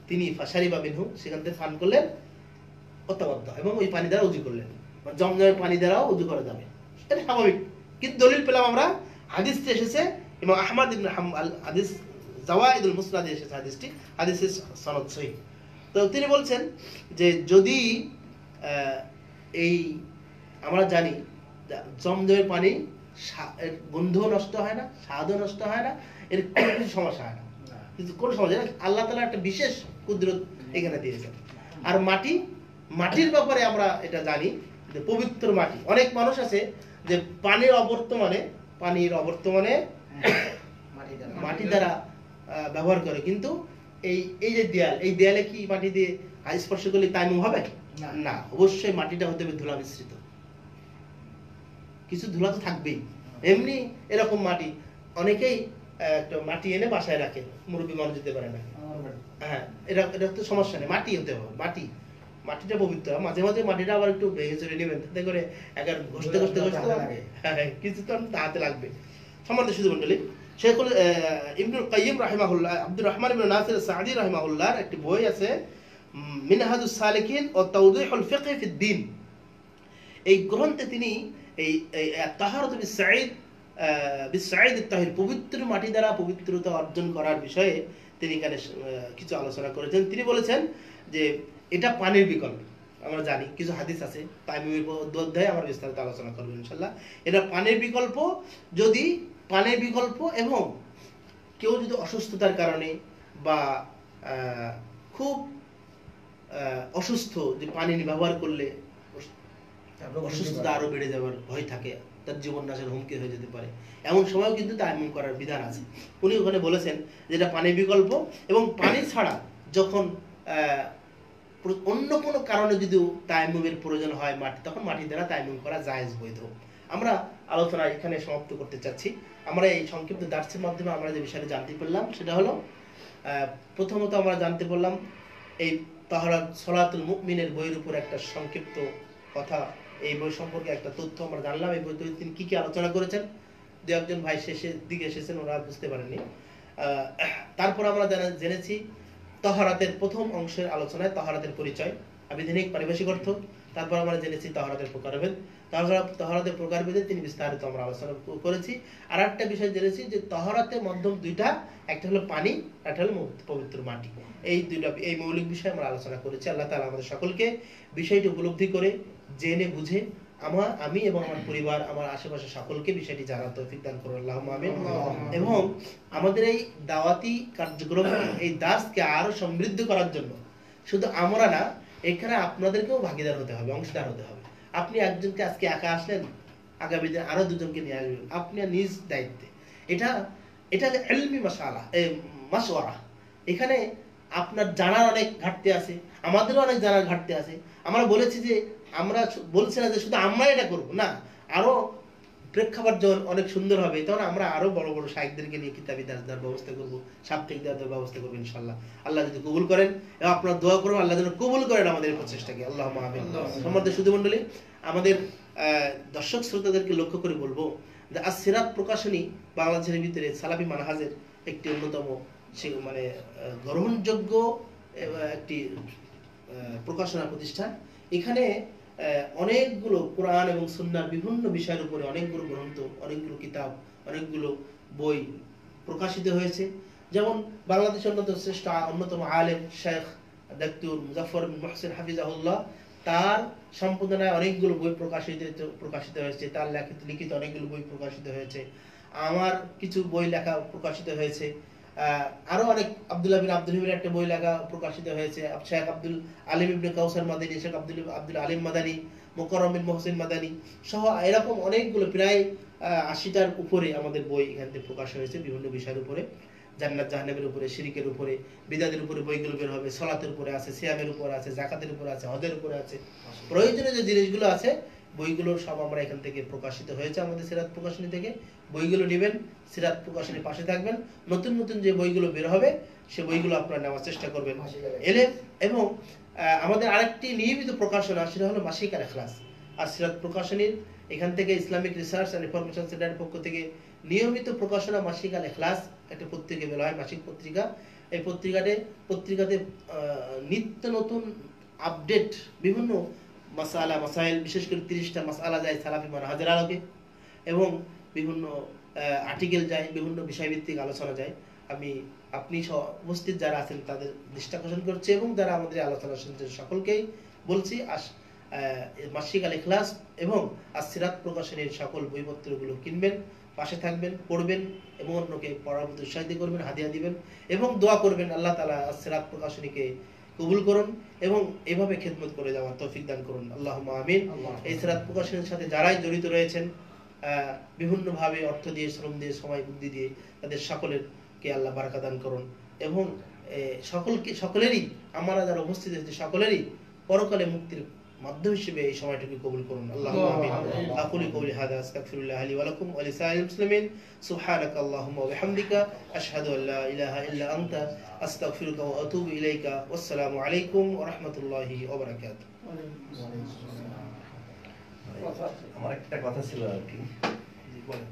তিনি ফাশারিবা মিনহু, সেখান থেকে পান করলেন, ওয়া তাওয়াদ্দা, এবং ওই পানি দ্বারা ওযু করলেন। জমজমের পানি দ্বারাও ওযু করা যাবে, এটা স্বাভাবিক। কিন্তু দলিল পেলাম আমরা, হাদিসটি এসেছে এবং আহমদ ইবনে হাম্বল হাদিস জাওয়াইদুল মুসনাদে এসেছে হাদিসটি, হাদিসের সনদ সহিহ। তো তিনি বলছেন যে যদি এই আমরা জানি জমজমের পানি এর গন্ধও নষ্ট হয় না, স্বাদও নষ্ট হয় না, এর কোনো কিছু সমস্যা হয় না, কিন্তু কোনো সমস্যা না। আল্লাহ তাআলা একটা বিশেষ কুদরত এখানে দিয়েছেন। আর মাটির ব্যাপারে আমরা এটা জানি যে পবিত্র মাটি। অনেক মানুষ আছে যে পানির অবর্তমানে মাটি দ্বারা ব্যবহার করে, কিন্তু এই যে দেয়াল, এই দেয়ালে কি মাটি দিয়ে স্পর্শ করলে তাইমুম হবে না, অবশ্যই মাটিটা হতে হবে ধুলা মিশ্রিত, কিছু ধুলা তো থাকবেই। এমনি এরকম মাটি অনেকেই একটা মাটি এনে বাসায় রাখে, মুরব্বী মানুষ যেতে পারে না, হ্যাঁ, এটা তো সমস্যা নেই, মাটি হতে হবে, মাটিটা পবিত্র। মাঝে মাঝে মাটিটা আবার একটু ভেঙে চড়ে নেবেন, তাতে করে একবার ঘষতে কিছু তো হাতে লাগবে। সম্মানিত শুধু মন্ডলী, শেখুল ইবনুল কাইয়িম রাহিমাহুল্লাহ, আব্দুর রহমান ইবনে নাসির সাঈদী রাহিমাহুল্লাহর একটি বই আছে মিনহাজুস সালিকিন ও তাওদীহুল ফিকহ ফিদ দ্বীন। এই গ্রন্থে তিনি এই তাহারাতু বিসসাঈদ আত-তাহির, পবিত্র মাটি দ্বারা পবিত্রতা অর্জন করার বিষয়ে তিনি এখানে কিছু আলোচনা করেছেন। তিনি বলেছেন যে এটা পানির বিকল্প। আমরা জানি কিছু হাদিস আছে, তাইমুমের অধ্যায়ে আমরা বিস্তারিত আলোচনা করব ইনশাআল্লাহ। এটা পানির বিকল্প, যদি পানির বিকল্প এবং কেউ যদি অসুস্থতার কারণে বা খুব অসুস্থ, যে পানি ব্যবহার করলে অসুস্থতা আরো বেড়ে যাওয়ার ভয় থাকে, তার জীবন নাশের হুমকি হয়ে যেতে পারে, এমন সময়ও কিন্তু তায়াম্মুম করার বিধান আছে। উনি ওখানে বলেছেন যে এটা পানির বিকল্প, এবং পানি ছাড়া যখন অন্য কোনো কারণে যদি তায়াম্মুমের প্রয়োজন হয় তখন মাটি দ্বারা তায়াম্মুম করা জায়েজ, বৈধ। আমরা আলোচনা এখানে সমাপ্ত করতে চাচ্ছি। আমরা এই সংক্ষিপ্ত দার্সের মাধ্যমে আমরা যে বিষয়টা জানতে পারলাম সেটা হলো, প্রথমত আমরা জানতে পারলাম এই তাহরাত সলাতুল মুমিনের বইয়ের উপর একটা সংক্ষিপ্ত কথা, এই বই সম্পর্কে একটা তথ্য আমরা জানলাম। এই বইতে তিনি কি কি আলোচনা করেছেন, দু একজন ভাই শেষের দিকে এসেছেন, ওরা বুঝতে পারেননি। তারপর আমরা জেনেছি তাহারাতের প্রথম অংশের আলোচনায় তাহারাতের পরিচয়, আবিধানিক পারিভাষিক অর্থ। তারপর আমরা জেনেছি তাহারাতের প্রকারভেদ, তাহারাতের প্রকারভেদে তিনি বিস্তারিত আমরা আলোচনা করেছি। আর একটা বিষয় জেনেছি যে তাহারাতের মাধ্যম দুইটা, একটা হলো পানি, একটা হলো পবিত্র মাটি। এই মৌলিক বিষয়ে আমরা আলোচনা করেছি। আল্লাহ তাআলা আমাদের সকলকে বিষয়টি উপলব্ধি করে, জেনে বুঝে আমি এবং আমার পরিবার, আমার আশেপাশে সকলকে বিষয়টি জানার তৌফিক দান করুন, আল্লাহুম্মা আমিন। এবং আমাদের এই দাওয়াতি কার্যক্রম, এই দাসকে আরো সমৃদ্ধ করার জন্য শুধু আমরা না, এখানে আপনাদেরকেও ভাগীদার হতে হবে, অংশীদার হতে হবে। আপনি একজনকে আজকে একা আসলেন, আগামী দিন আরো দুজনকে নিয়ে আসবেন, আপনি নিজ দায়িত্বে। এটা ইলমি মাশওয়ারা। এখানে আপনার জানার অনেক ঘাটতি আছে, আমাদেরও অনেক জানার ঘাটতি আছে। আমরা বলেছি যে আমরা বলছি না যে শুধু আমরা এটা করব না, আরো প্রেক্ষাপট যখন অনেক সুন্দর হবে তখন আমরা আরো বড় বড় শাইখদেরকে নিয়ে কিতাবি দাস দেওয়ার ব্যবস্থা করবো, সাপ্তাহিক দেওয়ার ব্যবস্থা করবো ইনশাআল্লাহ। আল্লাহ যদি কবুল করেন, এবং আপনারা দোয়া করবেন আল্লাহ যেন কবুল করেন আমাদের এই প্রচেষ্টাকে, আল্লাহুম্মা আমিন। সম্মানিত সুধী মণ্ডলী, আমাদের দর্শক শ্রোতাদেরকে লক্ষ্য করে বলবো যে আস-সিরাত প্রকাশনী বাংলাদেশের ভিতরে সালাফি মানহাজের একটি অন্যতম গ্রহণযোগ্য একটি প্রকাশনা প্রতিষ্ঠান। এখানে অনেকগুলো কোরআন এবং সুন্নাহর বিভিন্ন বিষয়ের উপরে অনেকগুলো গ্রন্থ, অনেকগুলো কিতাব, অনেকগুলো বই প্রকাশিত হয়েছে। যেমন বাংলাদেশের অন্যতম আলেম শেখ ডক্টর মুজাফফর বিন মুহসিন হাফিজাহুল্লাহ, তার সম্পাদনায় অনেকগুলো বই প্রকাশিত হয়েছে, তার লিখিত অনেকগুলো বই প্রকাশিত হয়েছে। আমার কিছু বই লেখা প্রকাশিত হয়েছে। আরো অনেক আব্দুল্লাহ বিন আব্দুল হামিদের একটা বই লেখা প্রকাশিত হয়েছে, শেখ আব্দুল আলিম ইবনে কাউসার মাদানী, শেখ আব্দুল আলিম মাদানী, মোকাররম বিন মোহসিন মাদানী সহ এরকম অনেকগুলো প্রায় 80টার উপরে আমাদের বই এখান থেকে প্রকাশ হয়েছে বিভিন্ন বিষয়ের উপরে, জান্নাত জাহান্নামের উপরে, শিরকের উপরে, বিদাতের উপরে বইগুলো বের হবে, সালাতের উপরে আছে, সিয়ামের উপরে আছে, যাকাতের উপরে আছে, হজের উপরে আছে, প্রয়োজনীয় যে জিনিসগুলো আছে বইগুলো সব আমরা এখান থেকে প্রকাশিত হয়েছে আমাদের সিরাত প্রকাশনী থেকে। বইগুলো নেবেন, সিরাত প্রকাশনীর পাশে থাকবেন, নতুন নতুন যে বইগুলো বের হবে সে বইগুলো আপনারা নেওয়ার চেষ্টা করবেন। এলেম এবং আমাদের আরেকটি নিয়মিত প্রকাশনা সেটা হলো মাসিক আল ইখলাস। আর সিরাত প্রকাশনীর এখান থেকে ইসলামিক রিসার্চ অ্যান্ড ইনফরমেশন সেন্টারের পক্ষ থেকে নিয়মিত প্রকাশনা মাসিক আল ইখলাস একটা পত্রিকা বের হয়, মাসিক পত্রিকা। এই পত্রিকাতে নিত্য নতুন আপডেট বিভিন্ন মাসালা মাসাইল, বিশেষ করে 30টা মাসালা যায় সালাফি মানহাজের আলোকে, এবং বিভিন্ন আর্টিকেল যায়, বিভিন্ন বিষয়ভিত্তিক আলোচনা যায়। আপনি উপস্থিত যারা আছেন তাদের দৃষ্টি আকর্ষণ করছে এবং যারা আমাদের আলোচনা শুনছেন সকলকেই বলছি মাসিক আল ইখলাস এবং আসিরাত প্রকাশনীর সকল বইপত্রগুলো কিনবেন, পাশে থাকবেন, পড়বেন এবং অন্যকে পড়ার প্রতি উৎসাহিত করবেন, হাদিয়া দিবেন এবং দোয়া করবেন আল্লাহ তাআলা আসিরাত প্রকাশনীকে কবুল করুন এবং এভাবে খেদমত করে যাওয়ার তৌফিক দান করুন, আল্লাহুম্মা আমিন। এই সিরাত প্রকাশনীর সাথে যারাই জড়িত রয়েছেন বিভিন্নভাবে অর্থ দিয়ে, শ্রম দিয়ে, সময় বুদ্ধি দিয়ে, তাদের সকলেরকে আল্লাহ বারাকা দান করুন এবং সকলেরই আমরা যারা উপস্থিত হয়েছি সকলেরই পরকালে মুক্তির মাধ্যম হিসেবে এই সময়টাকে কবুল করুন, আল্লাহুম্মা আমিন। আকুলু কওলি হাযা আস্তাগফিরুল্লাহ লি ওয়া লাকুম ওয়া লিসাইরিল মুসলিমিন সুবহানাকা আল্লাহুম্মা ওয়া বিহামদিকা আশহাদু আল লা ইলাহা ইল্লা আনতা আস্তাগফিরুকা ওয়া আতুবু ইলাইকা। ওয়াসসালামু আলাইকুম ওয়া রাহমাতুল্লাহি ওয়া বারাকাতুহু। আমার একটা কথা ছিল আর কি। জি বলেন।